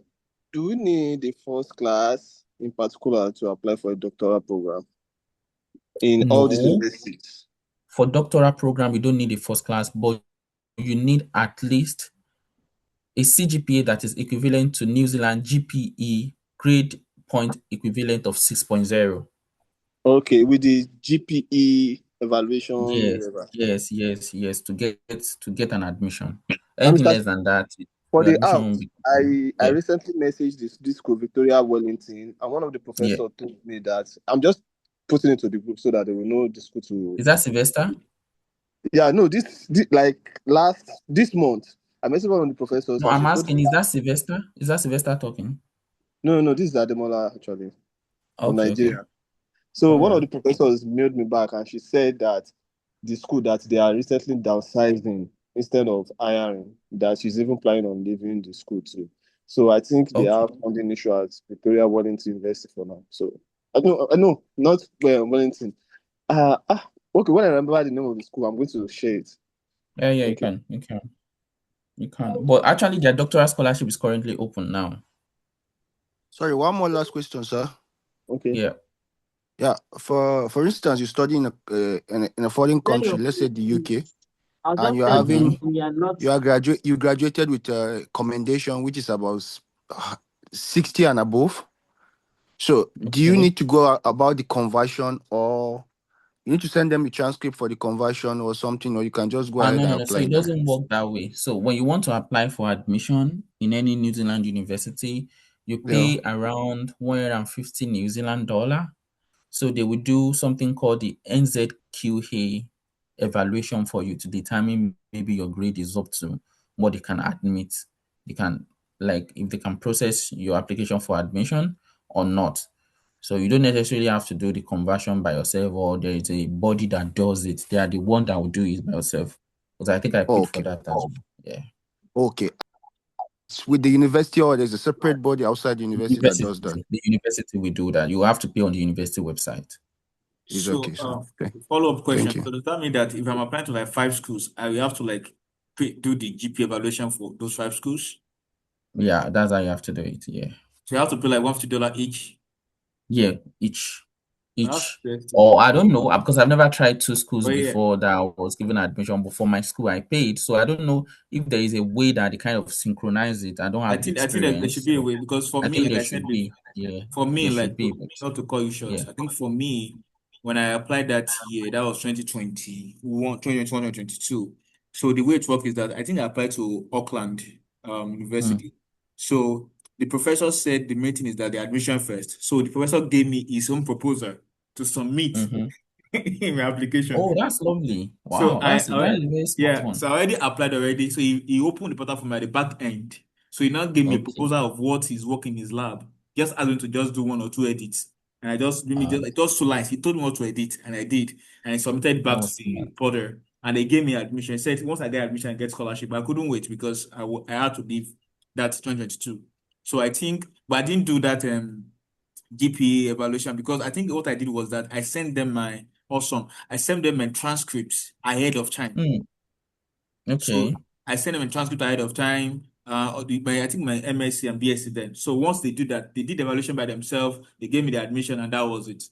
do we need a first class in particular to apply for a doctoral program in all these No. universities? For doctoral program, you don't need a first class, but you need at least a CGPA that is equivalent to New Zealand GPE grade point equivalent of 6.0. Okay, with the GPE evaluation, Yes, whatever. yes, to get an admission. And Anything Mr. less than that, For your the admission out, won't be. I Yeah, recently messaged this school, Victoria Wellington, and one of the yeah. professors told me that I'm just putting it to the group so that they will know the school to. Is that Sylvester? Yeah, no, this like this month, I messaged one of the professors No, and I'm she told me asking, is that that Sylvester? Is that Sylvester talking? no, this is Ademola actually from Okay, okay. Nigeria. So All one of right. the professors mailed me back and she said that the school that they are recently downsizing instead of hiring, that she's even planning on leaving the school too. So I think they Okay. have funding issue at Victoria Wellington University for now. So I know, not Wellington. Okay, when I remember the name of the school, I'm going to share it. Yeah, you Okay. can. You can. But actually, their doctoral scholarship is currently open now. Sorry, one more last question, sir. Okay. Yeah. Yeah, for instance, you study in a foreign country, let's say the UK, and you're having you graduated with a commendation which is about 60 and above. So, do you Okay. need to go about the conversion, or you need to send them a transcript for the conversion or something, or you can just go ahead and No. So apply it there? doesn't work that way. So when you want to apply for admission in any New Zealand university, you Yeah. pay around 150 New Zealand dollar. So they will do something called the NZQA evaluation for you to determine maybe your grade is up to what they can admit. They can, like, if they can process your application for admission or not. So you don't necessarily have to do the conversion by yourself, or there is a body that does it. They are the one that will do it by yourself. Because I think I paid for Okay. that as well. Yeah. Okay. It's with the university, or there's a separate body outside the university that does that? The university will do that. You have to pay on the university website. It's So, okay, sir. Okay. follow-up Thank question. you. So does that mean that if I'm applying to like 5 schools, I will have to like do the GP evaluation for those 5 schools? Yeah, that's how you have to do it. Yeah. So you have to pay like $150 each. Yeah, each. That's interesting. Or I don't know, because I've never tried 2 schools But yeah, before that I was given admission. But for my school, I paid. So I don't know if there is a way that they kind of synchronize it. I don't I have the think that there should experience. be a So way because for I me, think like there I should said, be. Yeah, for me, there should like be. But not to call you short, yeah. I think for me, when I applied that year, that was 2021, 2021, 2022. So the way it worked is that I think I applied to Auckland Mm, University. So the professor said the main thing is that the admission first. So the professor gave me his own proposal to submit mm-hmm. in my application. Oh, that's lovely. So Wow, that's a very, very smart yeah, so one. I already applied already. So he opened the portal for me at the back end. So he now gave me a Okay. proposal of what he's working in his lab. Just asked me to just do 1 or 2 edits. And I just give me Uh, just it was 2 lines. He told me what to edit, and I did. And I submitted back to that's the smart. portal. And they gave me admission. He said once I get admission, I get scholarship. But I couldn't wait because I had to leave that 2022. So I think, but I didn't do that GPA evaluation because I think what I did was that I sent them I sent them my transcripts ahead of time. Mm, So okay. I sent them a transcript ahead of time. I think my MSc and BSc then. So once they do that, they did the evaluation by themselves. They gave me the admission, and that was it.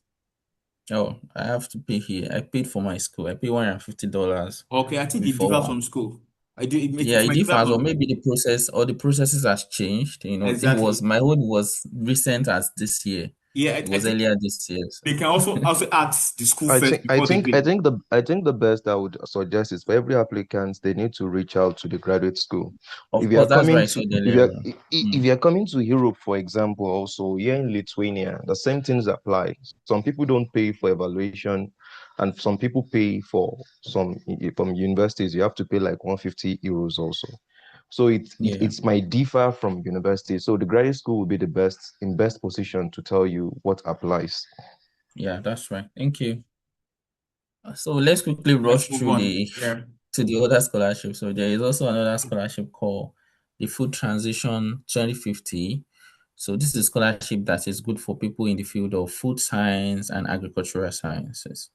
Oh, I have to pay here. I paid for my school. I paid $150 Okay, I think it differs before. from school. I do Yeah, it it might differ differs, or from maybe the process or the processes has changed. It was exactly. my own was recent as this year. Yeah, It I was think earlier this year. So they can also ask the school I first think I before they think do I it. think the best I would suggest is for every applicant they need to reach out to the graduate school. of If you are course, that's what coming I to said if you earlier are on. if Mm, you are coming to Europe, for example, also here in Lithuania, the same things apply. Some people don't pay for evaluation, and some people pay for from universities. You have to pay like 150 euros also. So yeah, it might differ from university. So the graduate school will be the best position to tell you what applies. yeah, that's right. Thank you. So let's quickly Let's rush move through on. the Yeah. to the other scholarship. So there is also another scholarship called the Food Transition 2050. So this is a scholarship that is good for people in the field of food science and agricultural sciences.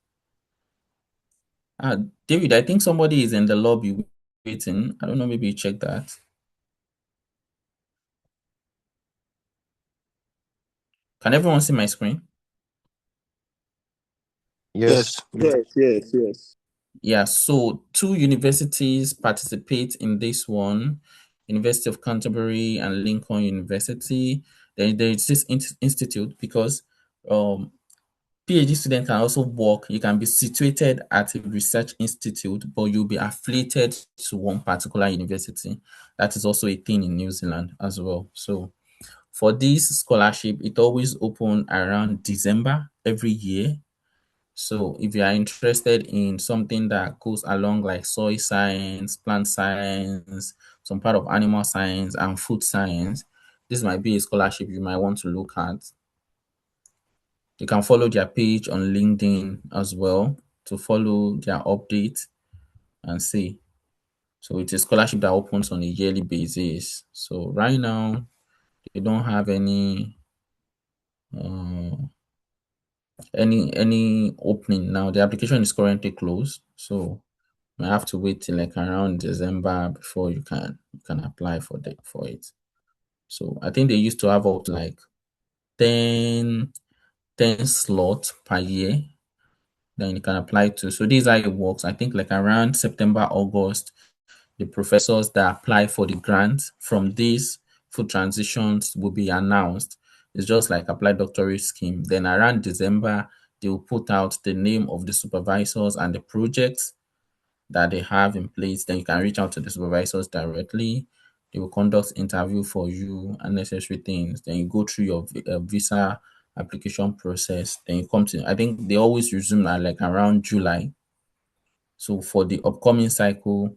David, I think somebody is in the lobby waiting. I don't know, maybe you check that. Can everyone see my screen? Yes. Yes. Yes. Yeah, so 2 universities participate in this one, University of Canterbury and Lincoln University. Then there is this institute because PhD student can also work. You can be situated at a research institute, but you'll be affiliated to one particular university. That is also a thing in New Zealand as well. So for this scholarship, it always open around December every year. So if you are interested in something that goes along like soil science, plant science, some part of animal science and food science, this might be a scholarship you might want to look at. You can follow their page on LinkedIn as well to follow their updates and see. So it's a scholarship that opens on a yearly basis. So right now they don't have uh, any opening now. The application is currently closed. So you have to wait till like around December before you can apply for it. So I think they used to have up to like 10 slots per year. Then you can apply to. So this is how it works. I think like around September, August, the professors that apply for the grant from these food transitions will be announced. It's just like applied doctorate scheme. Then around December, they will put out the name of the supervisors and the projects that they have in place. Then you can reach out to the supervisors directly. They will conduct interview for you and necessary things. Then you go through your visa application process. Then you come to, I think they always resume at like around July. So for the upcoming cycle,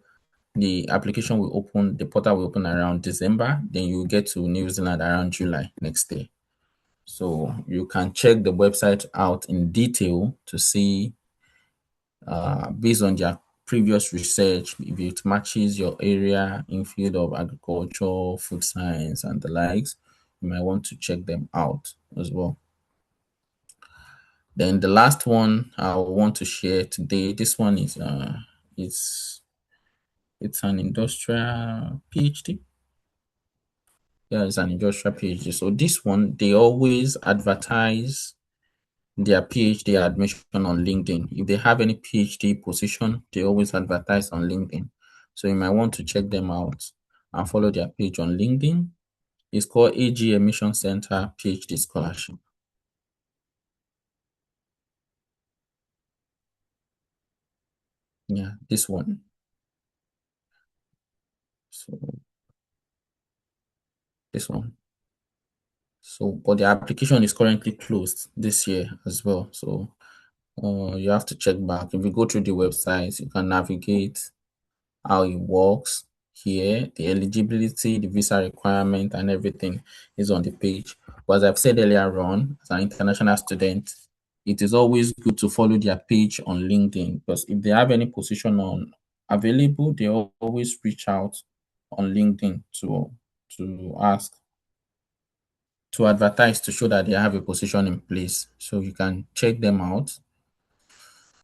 the application will open, the portal will open around December. Then you get to New Zealand around July next year. So you can check the website out in detail to see based on their previous research, if it matches your area in field of agriculture, food science, and the likes, you might want to check them out as well. Then the last one I want to share today, this one is it's an industrial PhD. Yeah, it's an industrial PhD. So this one, they always advertise their PhD admission on LinkedIn. If they have any PhD position, they always advertise on LinkedIn. So you might want to check them out and follow their page on LinkedIn. It's called AG Admission Center PhD Scholarship. Yeah, this one. So this one. So, but the application is currently closed this year as well. So you have to check back. If you go through the website, you can navigate how it works here, the eligibility, the visa requirement, and everything is on the page. But as I've said earlier on, as an international student, it is always good to follow their page on LinkedIn because if they have any position on available, they always reach out on LinkedIn to ask to advertise to show that they have a position in place. So you can check them out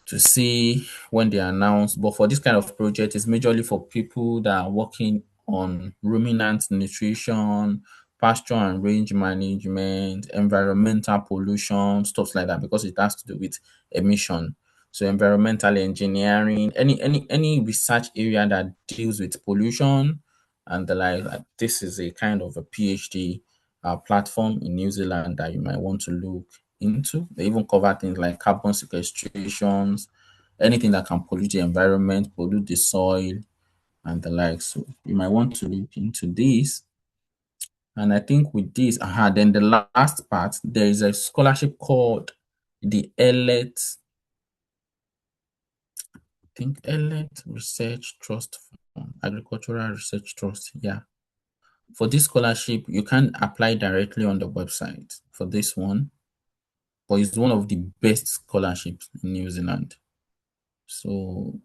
to see when they announce. But for this kind of project, it's majorly for people that are working on ruminant nutrition, pasture and range management, environmental pollution, stuff like that, because it has to do with emission. So environmental engineering, any research area that deals with pollution and the like this is a kind of a PhD platform in New Zealand that you might want to look into. They even cover things like carbon sequestrations, anything that can pollute the environment, pollute the soil, and the like. So you might want to look into this. And I think with this, then the last part, there is a scholarship called the ELET, I think ELET Research Trust Fund, Agricultural Research Trust. Yeah. For this scholarship, you can apply directly on the website for this one, but it's one of the best scholarships in New Zealand. So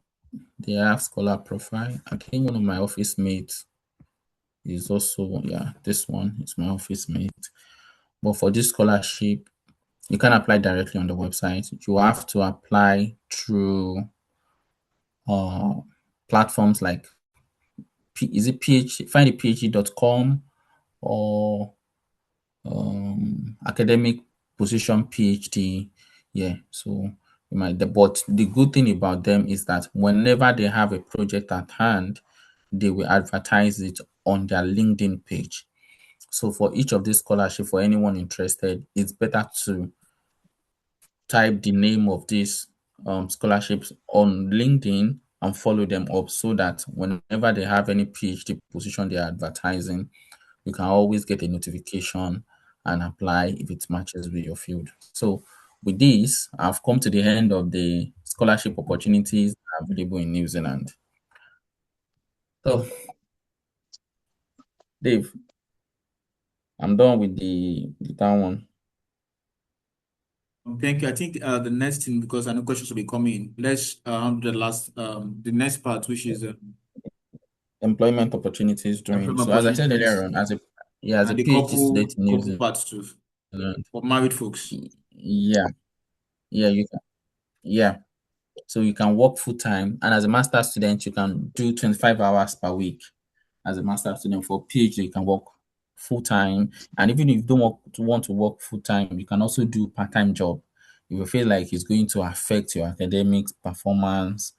they have scholar profile. I think one of my office mates is also, yeah, this one is my office mate. But for this scholarship, you can apply directly on the website. You have to apply through platforms like is it PhD, findphd.com or academic position PhD. Yeah, so But the good thing about them is that whenever they have a project at hand, they will advertise it on their LinkedIn page. So for each of these scholarships, for anyone interested, it's better to type the name of these scholarships on LinkedIn and follow them up, so that whenever they have any PhD position they're advertising, you can always get a notification and apply if it matches with your field. So with this, I've come to the end of the scholarship opportunities available in New Zealand. So Dave, I'm done with that one. Thank you. I think the next thing, because I know questions will be coming, let's the next part, which is Employment opportunities during. employment So as I said earlier opportunities on, as a and the PhD student in New couple Zealand, parts too for married folks. yeah, you can, yeah. So you can work full time, and as a master student, you can do 25 hours per week. As a master student, for PhD, you can work full time, and even if you don't want to work full time, you can also do part time job if you feel like it's going to affect your academic performance.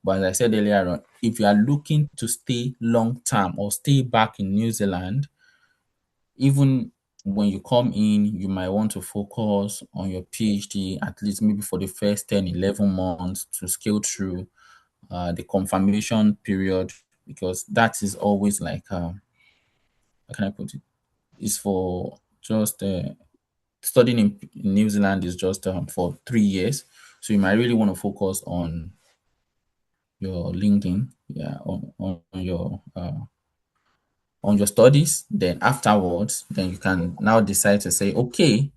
But as I said earlier on, if you are looking to stay long term or stay back in New Zealand, even when you come in, you might want to focus on your PhD at least maybe for the first 10, 11 months to scale through the confirmation period, because that is always like, how can I put it? Is for just studying in New Zealand is just for 3 years. So you might really want to focus on your LinkedIn, yeah, on your studies. Then afterwards, then you can now decide to say, okay,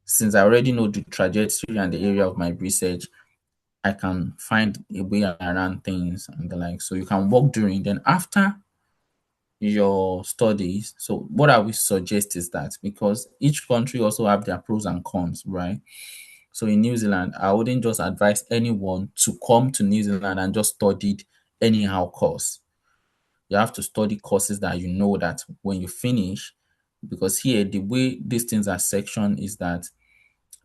since I already know the trajectory and the area of my research, I can find a way around things and the like. So you can work during, then after your studies. So what I would suggest is that, because each country also have their pros and cons, right? So in New Zealand, I wouldn't just advise anyone to come to New Zealand and just study anyhow course. You have to study courses that you know that when you finish, because here the way these things are sectioned is that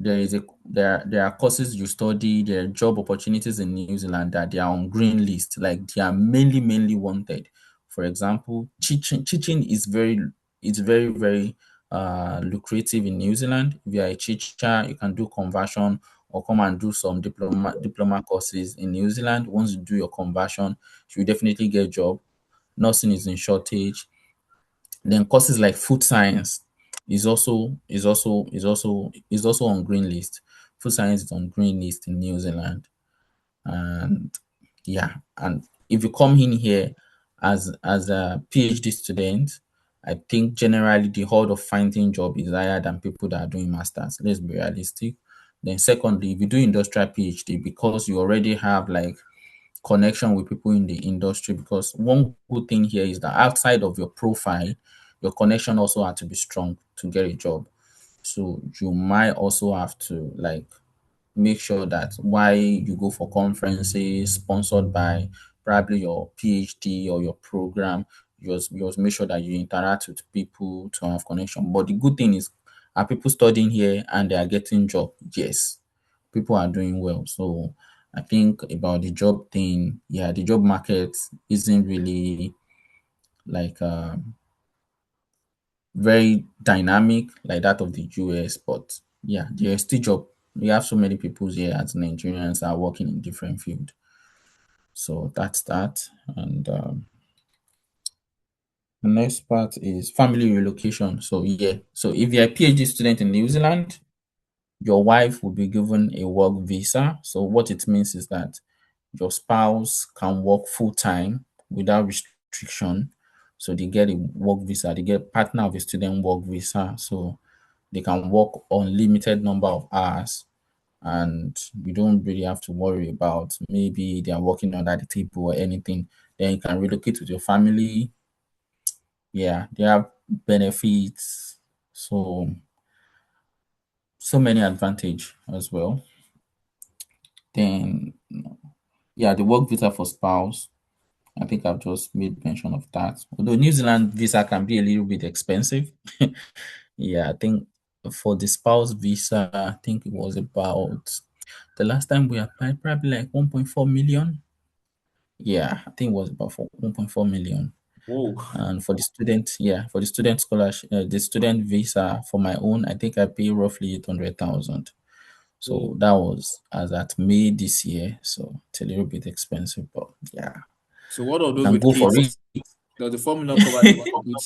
there are courses you study, there are job opportunities in New Zealand that they are on green list, like they are mainly wanted. For example, teaching is very lucrative in New Zealand. If you are a teacher, you can do conversion or come and do some diploma courses in New Zealand. Once you do your conversion, you will definitely get a job. Nursing is in shortage. Then courses like food science is also on green list. Food science is on green list in New Zealand. And yeah, and if you come in here as a PhD student, I think generally the odds of finding job is higher than people that are doing masters. Let's be realistic. Then secondly, if you do industrial PhD, because you already have like connection with people in the industry, because one good thing here is that outside of your profile, your connection also had to be strong to get a job. So you might also have to like make sure that why you go for conferences sponsored by probably your PhD or your program, you just make sure that you interact with people to have connection. But the good thing is, are people studying here and they are getting job? Yes, people are doing well. So I think about the job thing, yeah, the job market isn't really like very dynamic like that of the US, but yeah, there's still job. We have so many people here as Nigerians are working in different fields. So that's that. And the next part is family relocation. So yeah, so if you're a PhD student in New Zealand, your wife will be given a work visa. So what it means is that your spouse can work full time without restriction. So they get a work visa, they get partner of a student work visa. So they can work unlimited number of hours, and you don't really have to worry about maybe they are working under the table or anything. Then you can relocate with your family. Yeah, they have benefits. So many advantage as well. Then yeah, the work visa for spouse. I think I've just made mention of that. Although New Zealand visa can be a little bit expensive. Yeah, I think for the spouse visa, I think it was about The last time we applied, probably like 1.4 million. Yeah, I think it was about 1.4 million. Whoa. And for the student, yeah, for the student scholarship, the student visa for my own, I think I pay roughly 800,000. So Whoa. that was as at May this year. So it's a little bit expensive, but yeah, So what are you those can with go for kids? it. Does the formula cover the one with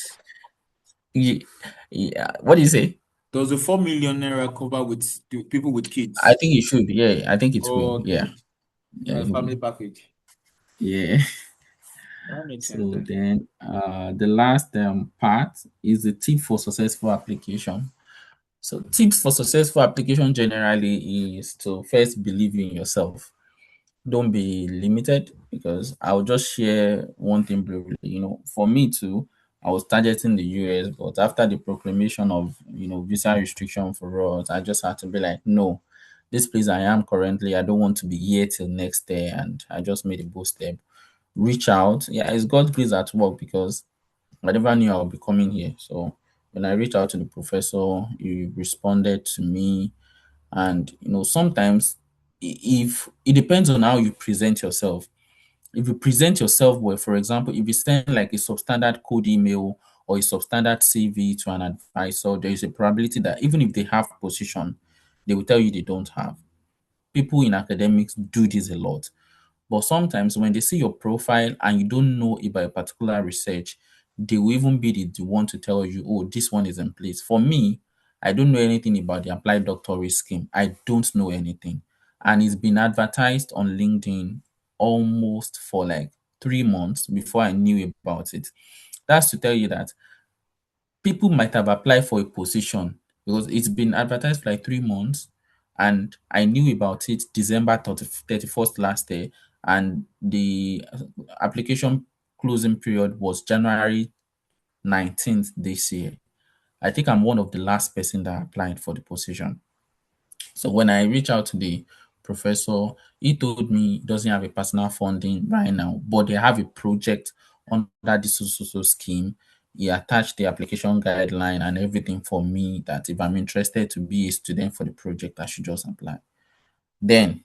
kids? Yeah. What do you say? Does the 4 million naira cover with the people with I kids? think it should. Yeah, I think it will. Yeah, Okay. yeah, it will. Family package. Yeah. That makes sense So then. then, the last part is the tip for successful application. So tips for successful application generally is to first believe in yourself. Don't be limited, because I'll just share one thing briefly. For me too, I was targeting the US, but after the proclamation of visa restriction for us, I just had to be like, no, this place I am currently, I don't want to be here till next year, and I just made a bold step. Reach out. Yeah, it's God's grace at work, because I never knew I would be coming here. So when I reached out to the professor, he responded to me. And sometimes, if it depends on how you present yourself. If you present yourself well, for example, if you send like a substandard code email or a substandard CV to an advisor, there is a probability that even if they have position, they will tell you they don't have. People in academics do this a lot. But sometimes when they see your profile and you don't know about a particular research, they will even be the one to tell you, oh, this one is in place. For me, I don't know anything about the applied doctorate scheme. I don't know anything. And it's been advertised on LinkedIn almost for like 3 months before I knew about it. That's to tell you that people might have applied for a position, because it's been advertised for like 3 months, and I knew about it December 31st last year, and the application closing period was January 19th this year. I think I'm one of the last person that applied for the position. So when I reached out to the professor, he told me he doesn't have a personal funding right now, but they have a project under the so scheme. He attached the application guideline and everything for me, that if I'm interested to be a student for the project, I should just apply. Then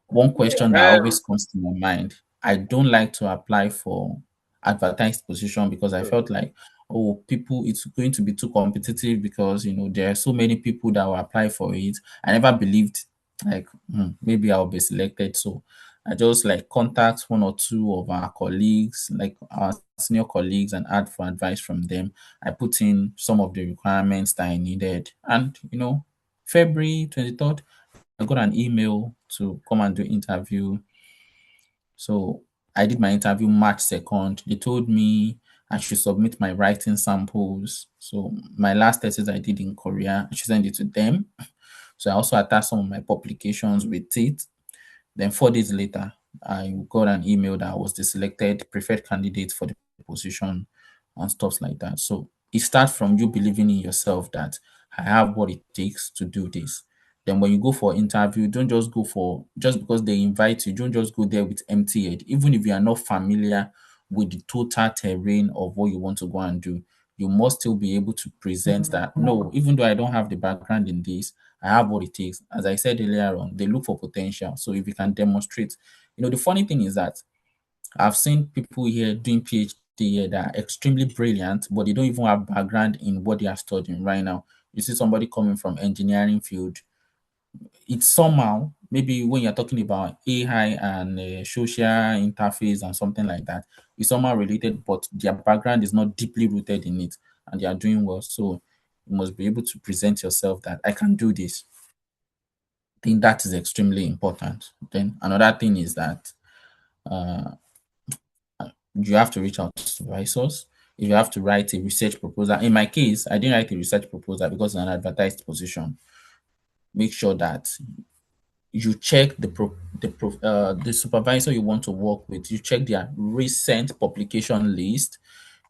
one question that always comes to my mind, I don't like to apply for advertised position, because I felt like, oh, people, it's going to be too competitive, because there are so many people that will apply for it. I never believed like, maybe I'll be selected. So I just like contact one or two of our colleagues, like our senior colleagues, and ask for advice from them. I put in some of the requirements that I needed, and February 23rd, I got an email to come and do interview. So I did my interview March 2nd. They told me I should submit my writing samples. So my last thesis I did in Korea, I should send it to them. So I also attached some of my publications with it. Then 4 days later, I got an email that I was the selected preferred candidate for the position and stuff like that. So it starts from you believing in yourself that I have what it takes to do this. Then when you go for interview, don't just go for just because they invite you, don't just go there with empty head. Even if you are not familiar with the total terrain of what you want to go and do, you must still be able to present that no, even though I don't have the background in this, I have what it takes. As I said earlier on, they look for potential. So if you can demonstrate, the funny thing is that I've seen people here doing PhD here that are extremely brilliant, but they don't even have background in what they are studying right now. You see somebody coming from engineering field, it's somehow, maybe when you're talking about AI and social interface and something like that, it's somehow related, but their background is not deeply rooted in it, and they are doing well. So you must be able to present yourself that I can do this. I think that is extremely important. Then another thing is that uh, you have to reach out to supervisors. If you have to write a research proposal, in my case, I didn't write a research proposal because it's an advertised position. Make sure that you check the supervisor you want to work with. You check their recent publication list.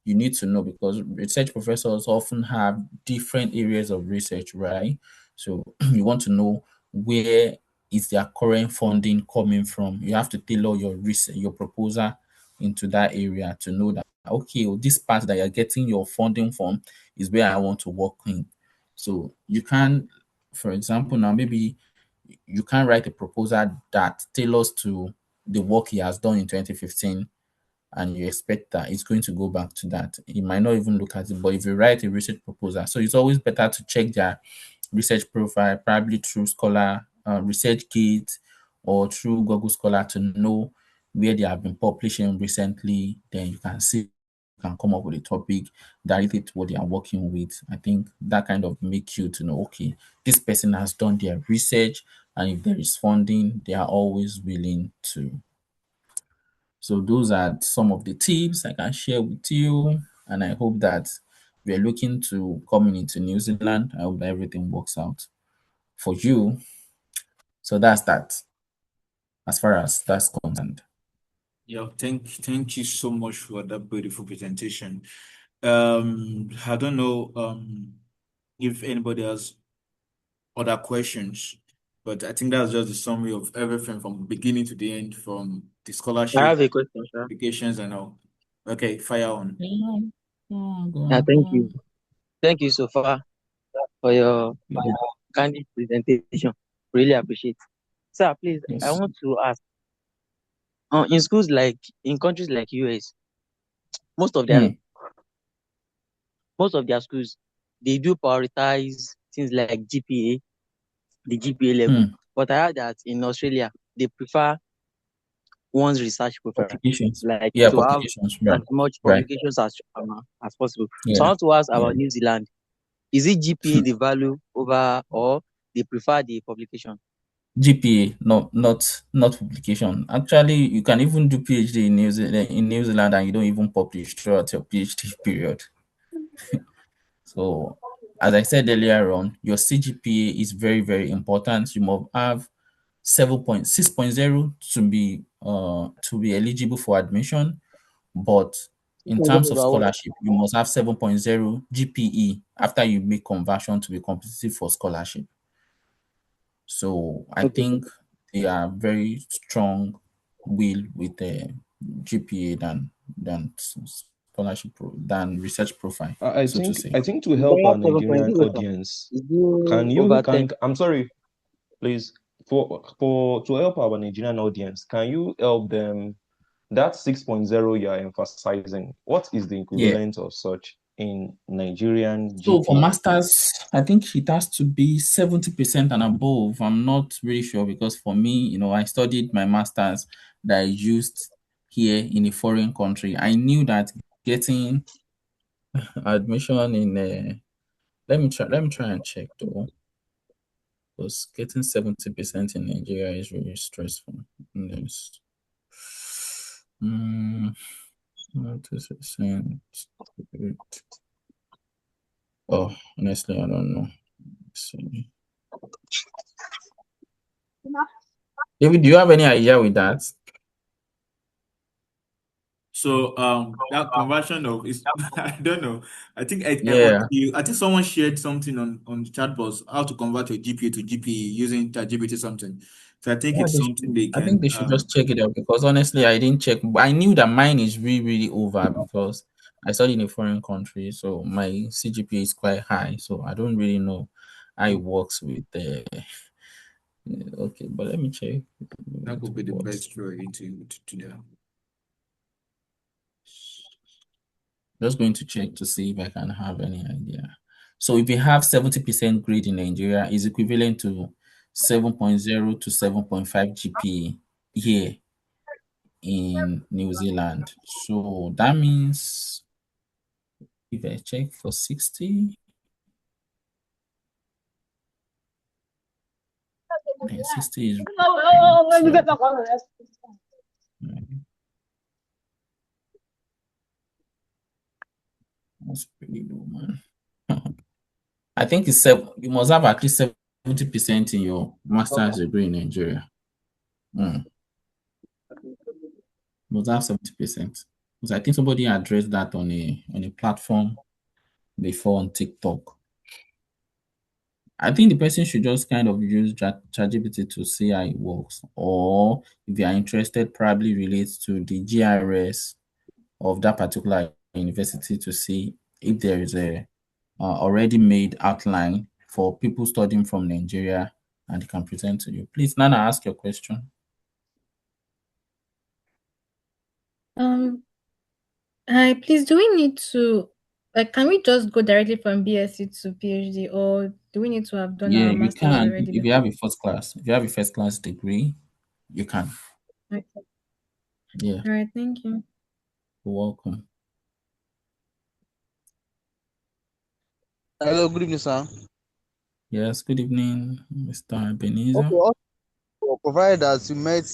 You need to know, because research professors often have different areas of research, right? So you want to know where is their current funding coming from. You have to tailor your research, your proposal into that area to know that okay, this part that you're getting your funding from is where I want to work in. So you can, for example, now maybe you can't write a proposal that tailors to the work he has done in 2015 and you expect that it's going to go back to that. He might not even look at it, but if you write a research proposal, so it's always better to check their research profile, probably through Scholar, ResearchGate, or through Google Scholar to know where they have been publishing recently. Then you can see, you can come up with a topic directly to what they are working with. I think that kind of make you to know, okay, this person has done their research, and if there is funding, they are always willing to. So those are some of the tips I can share with you, and I hope that we are looking to coming into New Zealand. I hope that everything works out for you. So that's that as far as that's concerned. Yeah, thank you so much for that beautiful presentation. I don't know if anybody has other questions, but I think that's just the summary of everything from beginning to the end, from the I scholarship, have a question, sir. applications, and all. Okay, fire on. Yeah, go Yeah, on, go thank you. on. Thank you so far for your candid presentation. Really appreciate. Sir, please, I Yes. want to ask, in schools like in countries like US, most of their Hmm. most of their schools, they do prioritize things like GPA, the GPA level. Hmm. But I heard that in Australia, they prefer one's research profile, Publications. like Yeah, to have publications. Right. as much Right. publications as possible. So I Yeah. want to ask Yeah. about New Zealand. Is it GPA the value over, or they prefer the publication? GPA, no, not publication. Actually, you can even do PhD in New Zealand, and you don't even publish throughout your PhD period. So, as I said earlier on, your CGPA is very, very important. You must have 7.6.0 to be eligible for admission. But in terms of scholarship, you must have 7.0 GPE after you make conversion to be competitive for scholarship. So I Okay, sir. think they are very strong will with the GPA than scholarship than research profile, I so to think say. I think to If help I our have 7.0, Nigerian sir, audience, is it can you over can 10? I'm sorry, please, for to help our Nigerian audience, can you help them that 6.0 you are emphasizing? What is the Yeah. equivalent of such in Nigerian So for GPA? masters, I think it has to be 70% and above. I'm not really sure because for me, I studied my masters that I used here in a foreign country. I knew that getting admission in let me try and check though. Because getting 70% in Nigeria is really stressful. Yes. 90%. Oh, honestly, I don't know. Let's see. David, do you have any idea with that? So that conversion of is I don't know. I think Yeah. I think someone shared something on chatbots how to convert your GPA to GPE using ChatGPT something. So I think Yeah, it's something they I think can they should just check it out because honestly, I didn't check. But I knew that mine is really, really over because I studied in a foreign country, so my CGPA is quite high. So I don't really know how it works with the. Okay, but let me check. that With could be the what? best way to do. Just going to check to see if I can have any idea. So if you have 70% grade in Nigeria, is equivalent to 7.0 to 7.5 GPA here in New Zealand. So that means if I check for 60, then 60 is that's pretty low, man. I think it's you must have at least 70% in your master's degree in Nigeria. You must have 70%. Because I think somebody addressed that on a platform before on TikTok. I think the person should just kind of use ChatGPT to see how it works. Or if you are interested, probably relates to the GRS of that particular university to see if there is a already made outline for people studying from Nigeria and they can present to you. Please, Nana, ask your question. Hi, please, do we need to, like, can we just go directly from BSc to PhD, or do we need to have done Yeah, our you masters can. already If you have before? a first class, if you have a first class degree, you can. Okay. Yeah, All right, thank you. you're welcome. Hello, good evening, sir. Yes, good evening, Mr. Ebenezer. Okay, also, provided that you met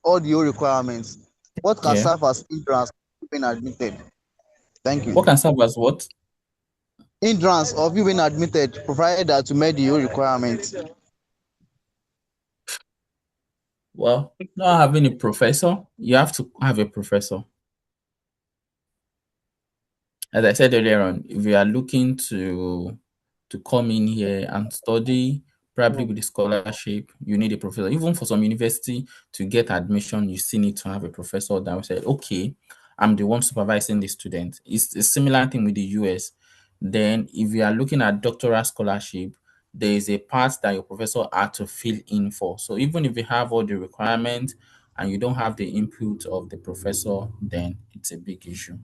all the old requirements, what can Yeah. serve as hindrance to being admitted? Thank What you. can serve as what? Hindrance of you being admitted, provided that you met the old requirements. Well, not having a professor, you have to have a professor. As I said earlier on, if you are looking to come in here and study, probably with a scholarship, you need a professor. Even for some university to get admission, you still need to have a professor that will say, okay, I'm the one supervising the student. It's a similar thing with the US. Then, if you are looking at doctoral scholarship, there is a part that your professor had to fill in for. So even if you have all the requirements and you don't have the input of the professor, then it's a big issue.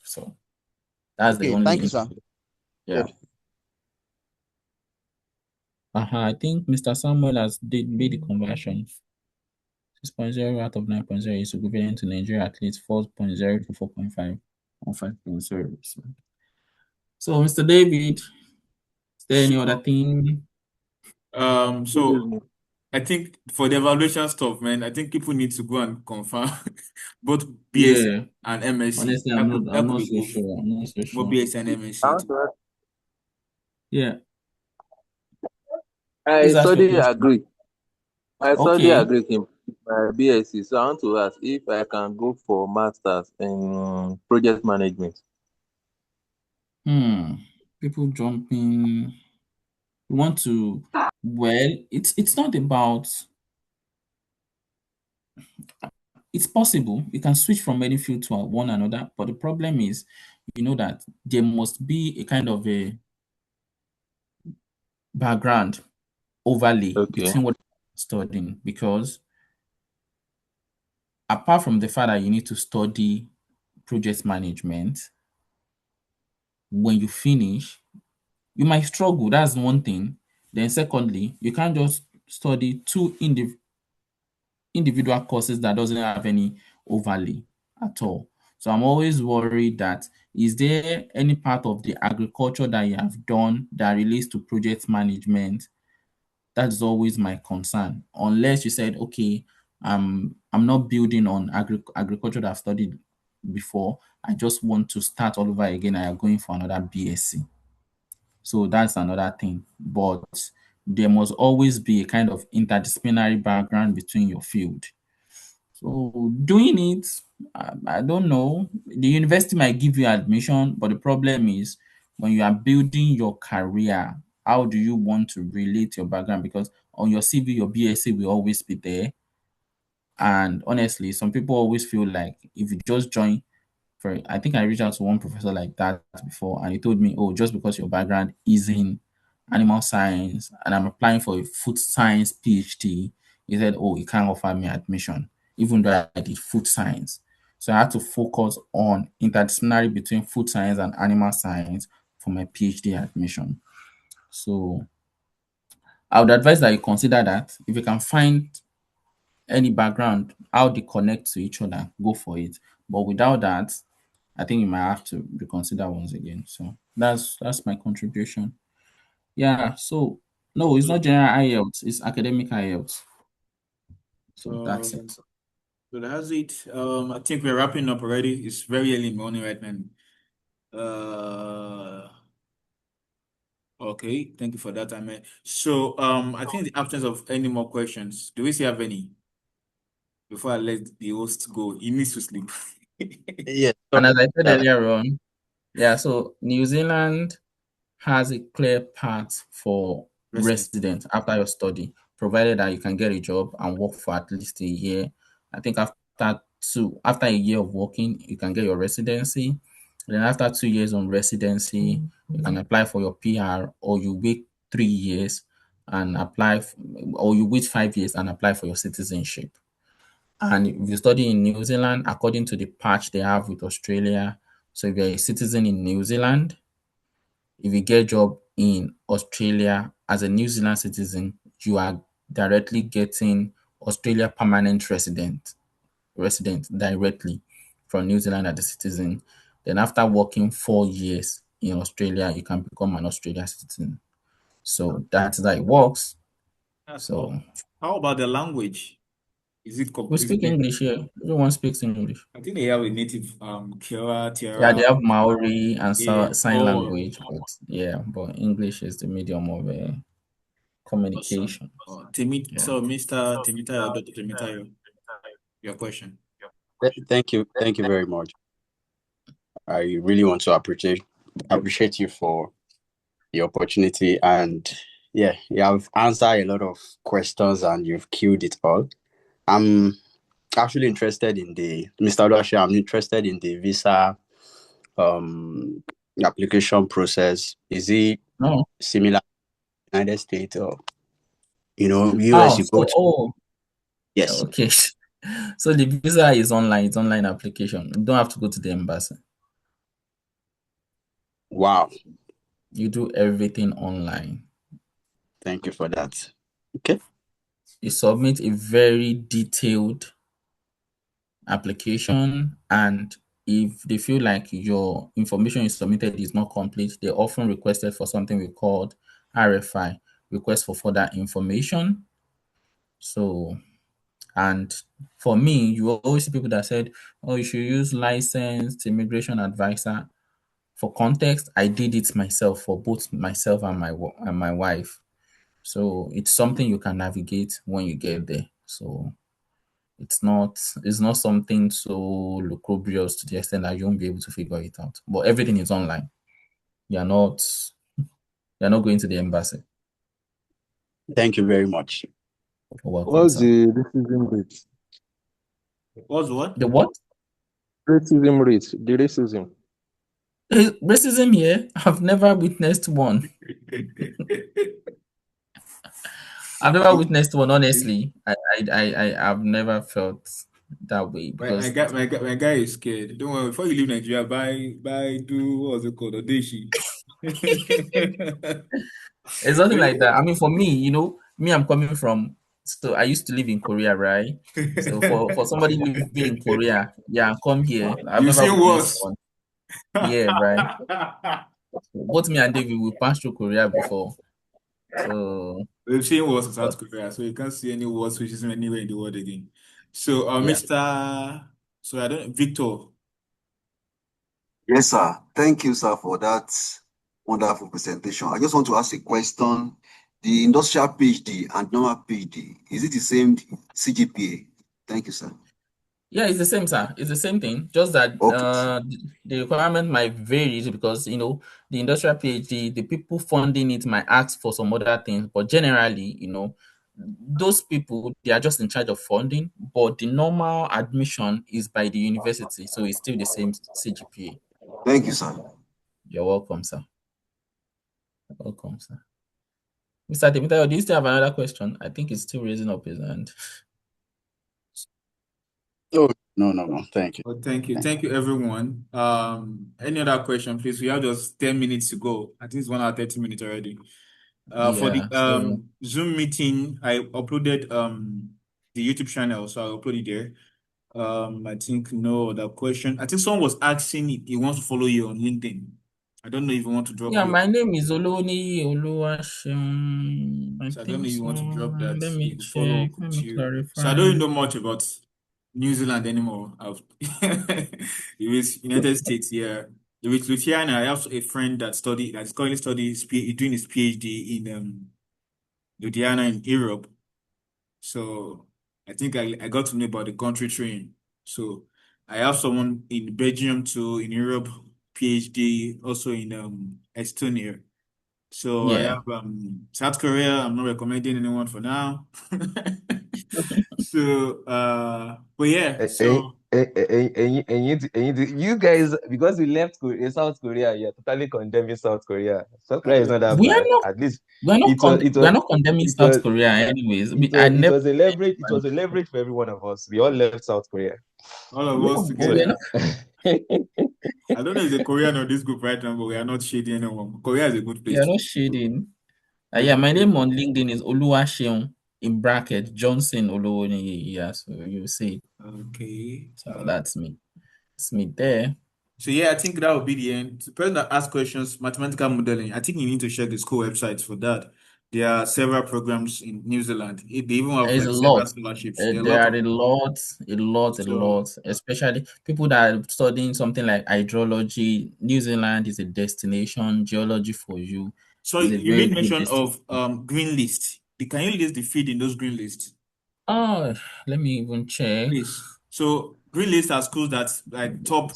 So that's the Okay, thank only you, sir. yeah. I think Mr. Samuel has made the conversion. 6.0 out of 9.0 is equivalent to Nigeria at least 4.0 to 4.5 or 5.0. So, Mr. David, is there any other thing? So I think for the evaluation stuff, man, I think people need to go and confirm both BSc Yeah, and MSc. honestly, That could I'm not be so both, sure. I'm not so both sure. BSc and MSc. Yeah, I please ask your study question. agree. I study Okay. agree in my BSc. So I want to ask if I can go for masters in project management. People jumping. We want to. Well, it's not about. It's possible you can switch from any field to one another, but the problem is, that there must be a kind of a background overlay Okay. between what you're studying, because apart from the fact that you need to study project management, when you finish, you might struggle. That's one thing. Then, secondly, you can't just study two individual courses that doesn't have any overlay at all. So I'm always worried that, is there any part of the agriculture that you have done that relates to project management? That's always my concern. Unless you said, okay, I'm not building on agriculture that I've studied before. I just want to start all over again. I am going for another BSc. So that's another thing. But there must always be a kind of interdisciplinary background between your field. So doing it, I don't know. The university might give you admission, but the problem is, when you are building your career, how do you want to relate your background? Because on your CV, your BSc will always be there. And honestly, some people always feel like if you just join, I think I reached out to one professor like that before, and he told me, "Oh, just because your background is in animal science and I'm applying for a food science PhD," he said, "Oh, he can't offer me admission, even though I did food science." So I had to focus on interdisciplinary between food science and animal science for my PhD admission. So I would advise that you consider that. If you can find any background, how they connect to each other, go for it. But without that, I think you might have to reconsider once again. So that's my contribution. Yeah. So no, it's not general IELTS, it's academic IELTS. So that's Um, it. so that's it. I think we're wrapping up already. It's very early in the morning right now. Okay, thank you for that, Ahmed. So, I think in the absence of any more questions, do we still have any before I let the host go? He needs to sleep. Yes. And as I said earlier on, yeah, so New Zealand has a clear path for Resident. residents after your study, provided that you can get a job and work for at least a year. I think after a year of working, you can get your residency. Then after 2 years on residency, you can apply for your PR, or you wait 3 years and or you wait 5 years and apply for your citizenship. And if you study in New Zealand, according to the patch they have with Australia, so if you're a citizen in New Zealand, if you get a job in Australia as a New Zealand citizen, you are directly getting Australia permanent resident directly from New Zealand as a citizen. Then after working 4 years in Australia, you can become an Australian citizen. So that's how it works. That's So all. How about the language? we Is it speak English here. Everyone speaks English. I think they have a native Kiowa, Yeah, Tiara. they have Maori and Yeah. sign language, but yeah, but English is the medium of Awesome. communication. Yeah. So Mr. Temitayo, Dr. Temitayo, your question. Thank you. Thank you very much. I really want to appreciate you for the opportunity, and yeah, you have answered a lot of questions and you've killed it all. I'm actually interested in Mr. Oluwaseun, I'm interested in the visa um application process. Is it No. similar to the United States, or US Oh, you go to? Yes. okay. So the visa is online. It's online application. You don't have to go to the embassy. Wow. You do everything online. Thank you for that. Okay. You submit a very detailed application, and if they feel like your information you submitted is not complete, they often requested for something we called RFI, request for further information. So, and for me, you will always see people that said, oh, you should use licensed immigration advisor. For context, I did it myself for both myself and my wife. So it's something you can navigate when you get there. So it's not something so lugubrious to the extent that you won't be able to figure it out. But everything is online. You're not going to the embassy. Thank you very much. You're welcome, What's sir. the racism rate? What's what? The what? Racism rate. The racism. Racism here? I've never witnessed one. I've never witnessed one, honestly. I've never felt that way because My guy is scared. Don't worry, before you leave Nigeria, do what's it called? Odeshi. it's nothing like that. I mean, for me, me, I'm coming from. So I used to live in Korea, right? So for somebody living in Korea, yeah, come here. I've You've never seen witnessed worse. one. Yeah, right. Both me and David, we passed through Korea before. So, We've seen worse in but South Korea, so you can't see any worse racism anywhere in the world again. So, yeah. So I don't, Victor. Yes, sir. Thank you, sir, for that wonderful presentation. I just want to ask a question. The industrial PhD and normal PhD, is it the same CGPA? Thank you, sir. Yeah, it's the same, sir. It's the same thing. Just that Okay. the requirement might vary because the industrial PhD, the people funding it might ask for some other things, but generally, those people they are just in charge of funding. But the normal admission is by the university, so it's still the same CGPA. Thank you, sir. You're welcome, sir. Welcome, sir. Mr. Temitayo, do you still have another question? I think it's still raising up his hand. Oh, no. Thank you. Well, thank you. Thank you, everyone. Any other question, please? We have just 10 minutes to go. I think it's 1 hour, 30 minutes already. For the Yeah. So Zoom meeting, I uploaded the YouTube channel, so I'll upload it there. I think no other question. I think someone was asking if he wants to follow you on LinkedIn. I don't know if you want to drop yeah, your. my name is Olowoniyi. I So I don't know think if you so. want to drop that. Let You me can follow check. up Let with me you. So I don't clarify. even know much about New Zealand anymore. It was United States, yeah. With Luciana, I have a friend that's currently doing his PhD in Ludhiana in Europe. So I think I got to know about the country train. So I have someone in Belgium too, in Europe, PhD, also in Estonia. So I Yeah. have South Korea. I'm not recommending anyone for now. So, but yeah, so You guys, because we left South Korea, you're totally condemning South Korea. South Korea is not that We are bad. not At least we're not it was it we are was not condemning it South was Korea anyways. I it never was a leverage. It was a leverage for every one of us. We all left South Korea. all of yeah, us but we're together. not I don't know if it's a Korean or this group right now, but we are not shading anyone. Korea is a good we place are to not be. shading. It's a Yeah, good my place. name on LinkedIn is Oluwaseun in bracket Johnson Olowoniyi. Yeah, so you see. Okay. So that's me. It's me there. So yeah, I think that would be the end. The person that asks questions, mathematical modeling, I think you need to check the school websites for that. There are several programs in New Zealand. They even have There's like a several lot. scholarships. There are a There lot are of a so lot, especially people that are studying something like hydrology. New Zealand is a destination. Geology for you so is a you very made good mention destination. of green list. Can you list the feed in those green lists, Oh, let me even check. please? So green list are schools that like top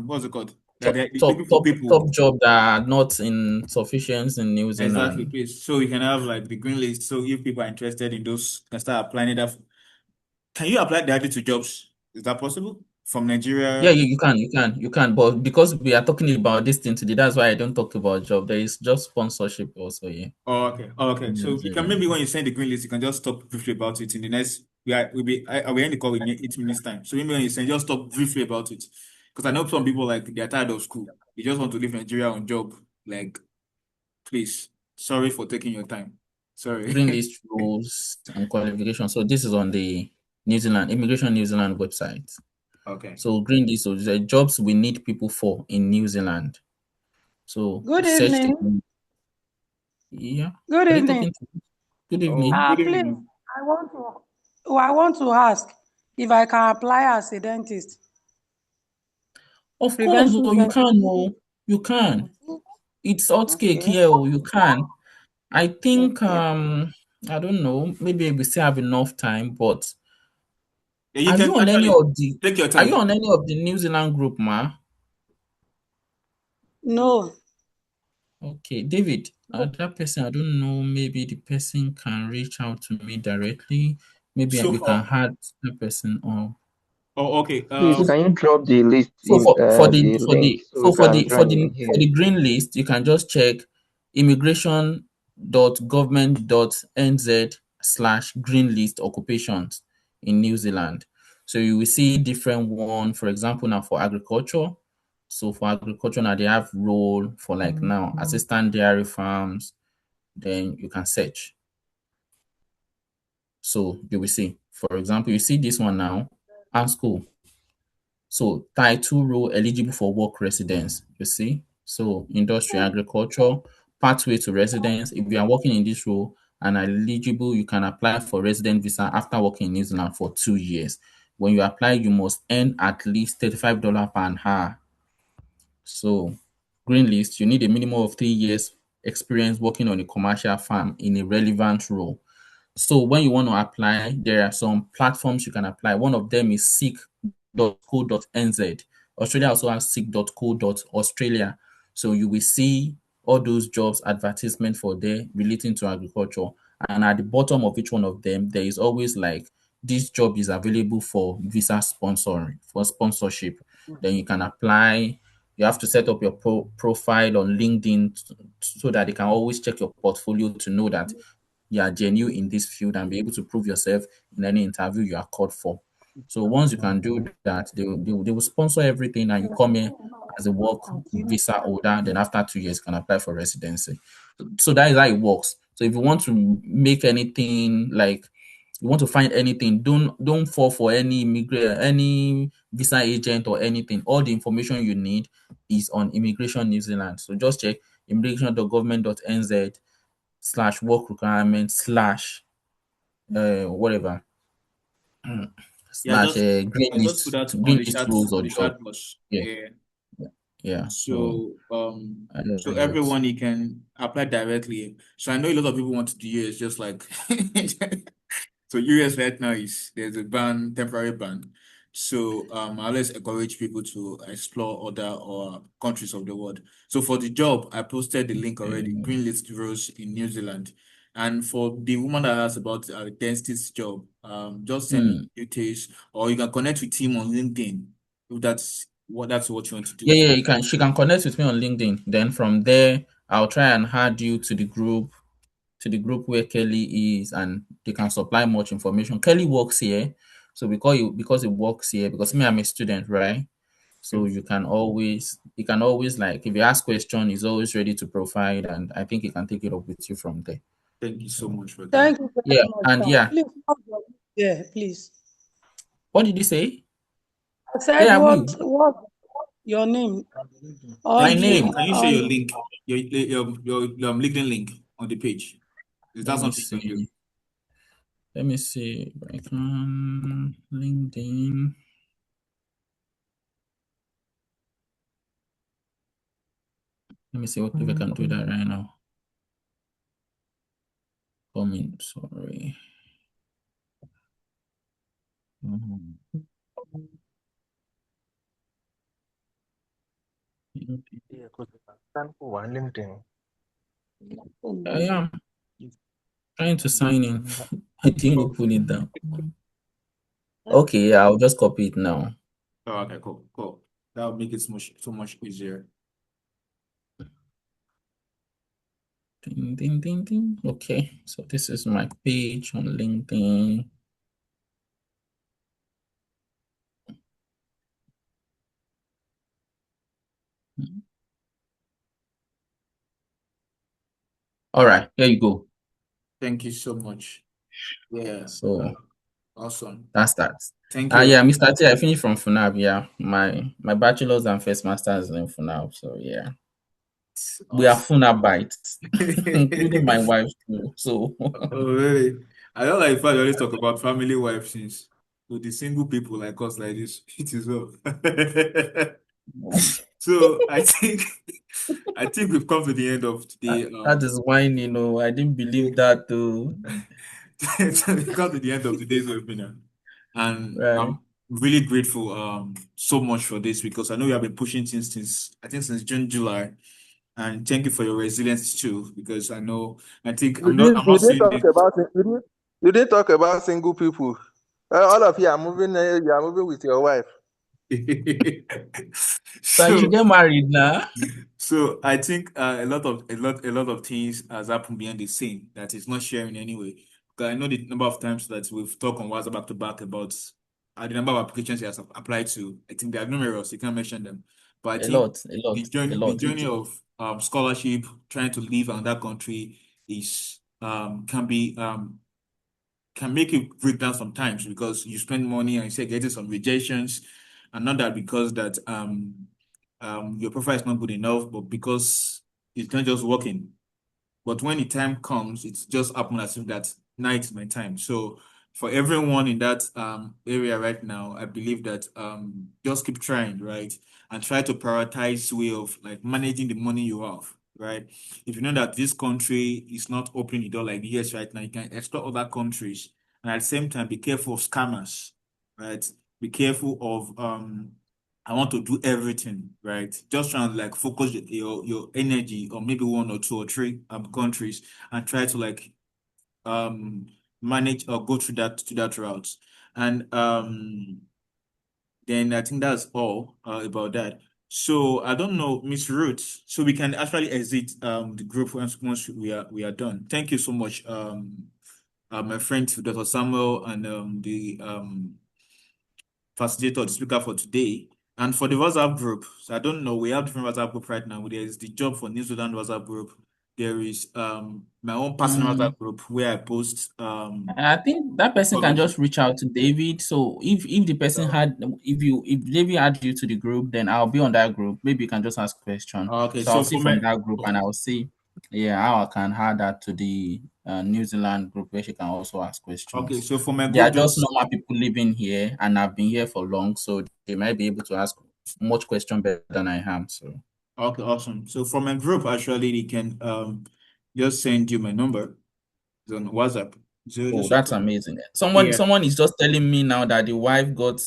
what's it called? That Top, they're top, looking for top, people. top job that are not in sufficiency in New Exactly, Zealand. please. So you can have like the green list. So if people are interested in those, you can start applying it. Can you apply directly to jobs? Is that possible? From Yeah, Nigeria? you can. But because we are talking about this thing today, that's why I don't talk about job. There is just sponsorship also. Yeah, Oh, okay. Oh, okay. in New So you can maybe Zealand. when you send the green list, you can just talk briefly about it in the next. I will end the call in 8 minutes time. So maybe when you send, just talk briefly about it, because I know some people like they're tired of school. They just want to leave Nigeria on job. Like, please, sorry for taking your time. Sorry. Green list rules and qualifications. So this is on the New Zealand Immigration New Zealand website. Okay. So green list, so the jobs we need people for in New Zealand. So Good search the evening. yeah. Good Are you evening. talking to me? Good Oh, evening. good Please, evening. I want to ask if I can apply as a dentist, Of course, preventive oh, you dentist. can. Oh, you can. It's hot cake Okay. here. Oh, you can. I think Okay. I don't know. Maybe we still have enough time, but Yeah, you are can you on any actually of the take your time. New Zealand group, ma? No. Okay, David, that person, I don't know. Maybe the person can reach out to me directly. Maybe So we can far. add the person on. Oh, okay. Please, So, can you drop the list so in the for link the so we can join in for here? the green list, you can just check immigration.government.nz/green list occupations in New Zealand. So you will see different one. For example, now for agriculture. So for agriculture now they have role for like now assistant dairy farms. Then you can search. So you will see. For example, you see this one now, and school. So title role eligible for work residence, you see. So industry, agriculture, pathway to residence. If you are working in this role and are eligible, you can apply for resident visa after working in New Zealand for 2 years. When you apply, you must earn at least $35 per hour. So green list, you need a minimum of 3 years experience working on a commercial farm in a relevant role. So when you want to apply, there are some platforms you can apply. One of them is seek.co.nz. Australia also has seek.co.australia. So you will see all those jobs advertisement for there relating to agriculture. And at the bottom of each one of them, there is always like this job is available for visa sponsoring for sponsorship. Then you can apply. You have to set up your profile on LinkedIn so that they can always check your portfolio to know that you are genuine in this field and be able to prove yourself in any interview you are called for. So once you can do that, they will sponsor everything and you come here as a work visa holder. Then after 2 years, you can apply for residency. So that is how it works. So if you want to make anything like you want to find anything, don't fall for any immigrant, any visa agent or anything. All the information you need is on Immigration New Zealand. So just check immigration.government.nz/work requirement slash whatever yeah, slash I just put that green list rules on or the job. chat box. Yeah, Yeah. yeah. So So yes. everyone you can apply directly. So I know a lot of people want to do US just like so US right now is there's a ban, temporary ban. So I always encourage people to explore other or countries of the world. So for the job, I posted the link already, green list roles in New Zealand. And for the woman that asked about dentist job, just send me details, or you can connect with him on LinkedIn if that's what you want to do. Yeah, she can connect with me on LinkedIn. Then from there, I'll try and add you to the group where Kelly is, and they can supply much information. Kelly works here, so because he works here, because me, I'm a student, right? So you can always like, if you ask question, he's always ready to provide, and I think he can take it up with you from there. Thank you so much for that. Thank you very Yeah, much, and sir. yeah. Please, yeah, please. What did you say? I said, Yeah, what your name? My name. Can you share your link, your LinkedIn link on the page? Is Let that me something you can do? see. Let me see. LinkedIn. Let me see if I can do that right now. Sorry. I am trying to sign in. I think we'll pull it down. Okay, yeah, I'll just copy it now. Oh, okay, cool. That will make it so much easier. Ding, ding, ding, ding. Okay, so this is my page on LinkedIn. All right, here you go. Thank you so much. Yeah. So awesome. That's that. Thank you. Yeah, Mr. T, I finished from FUNAB. Yeah, my bachelor's and first master's in FUNAB. So yeah, we are Awesome. FUNABites, including my wife too. So Oh, really? I don't like if I always talk about family wife since to the single people like us like this. It is well. So I think we've come to the end of today. that is wine, I didn't believe that too. So we've come to the end of today's webinar, and Right. I'm really grateful so much for this because I know you have been pushing things since June, July, and thank you for your resilience too because I think I'm not saying this. You didn't talk about single people. All of you are moving. You are moving with your wife. So you should So get married now. So I think a lot of things has happened behind the scene that is not sharing anyway. Because I know the number of times that we've talked on WhatsApp back to back about the number of applications he has applied to. I think they are numerous. You can't mention them, but I A think lot, a lot, a the lot. journey of scholarship, trying to live in that country is can make you break down sometimes because you spend money and you say getting some rejections, and not that because that your profile is not good enough, but because it's not just working. But when the time comes, it's just happen as if that night is my time. So for everyone in that area right now, I believe that just keep trying, right? And try to prioritize way of like managing the money you have, right? If you know that this country is not opening the door like the US right now, you can explore other countries. And at the same time, be careful of scammers, right? Be careful of I want to do everything, right? Just trying to like focus your energy on maybe one or two or three countries and try to like manage or go through that to that route. And then I think that's all about that. So I don't know, Miss Ruth. So we can actually exit the group once we are done. Thank you so much, my friend Dr. Samuel and the facilitator, the speaker for today. And for the WhatsApp group, so I don't know, we have different WhatsApp group right now. There is the job for New Zealand WhatsApp group. There is my own personal WhatsApp group where I post I think that person can just reach out to David. So if the person if David add you to the group, then I'll be on that group. Maybe you can just ask question. Okay, So I'll so see for from my that group and I'll see, how I can add that to the New Zealand group where she can also ask questions. for my They are group, just just normal people living here and I've been here for long, so they might be able to ask much question better than I am. So okay, awesome. So for my group, actually, they can just send you my number. It's on WhatsApp. So oh, just that's amazing. Someone yeah. someone is just telling me now that the wife got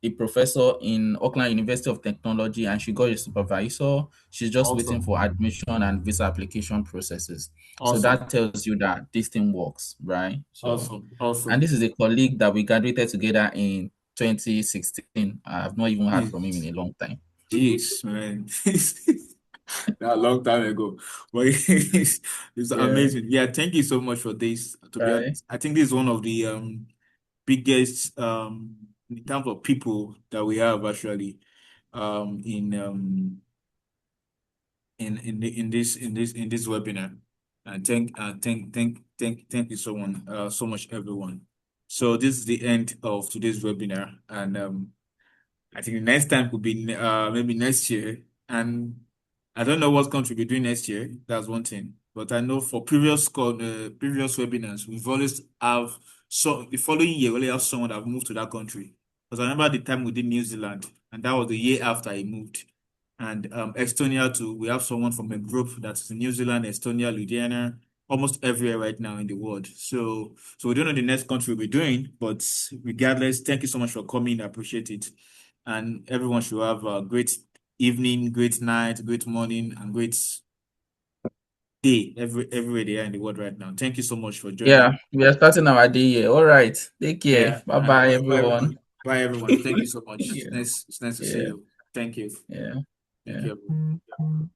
a professor in Auckland University of Technology, and she got a supervisor. She's just waiting for admission and visa application processes. So that tells you that this thing works, right? So, Awesome. And this is a colleague that we graduated together in 2016. I have not even heard from him in a long time. Jeez, man. A long time ago. But it's amazing. Yeah, thank you so much for this. To be honest, I think this is one of the biggest in terms of people that we have actually in this webinar. And thank you so much everyone. So this is the end of today's webinar, and I think the next time could be maybe next year. And I don't know what's going to be doing next year. That's one thing. But I know for previous webinars, we've always have the following year we only have someone that moved to that country. Because I remember the time we did New Zealand, and that was the year after I moved. And Estonia too, we have someone from a group that's in New Zealand, Estonia, Lithuania, almost everywhere right now in the world. So we don't know the next country we're doing, but regardless, thank you so much for coming. I appreciate it. And everyone should have a great evening, great night, great morning, and great day everywhere they are in the world right now. Thank you so much for joining. Yeah, we are starting our day here. All right. Take care. Yeah. Bye-bye, everyone. Bye, everyone. Thank you so much. It's nice to see you. Thank you. Yeah. Thank you.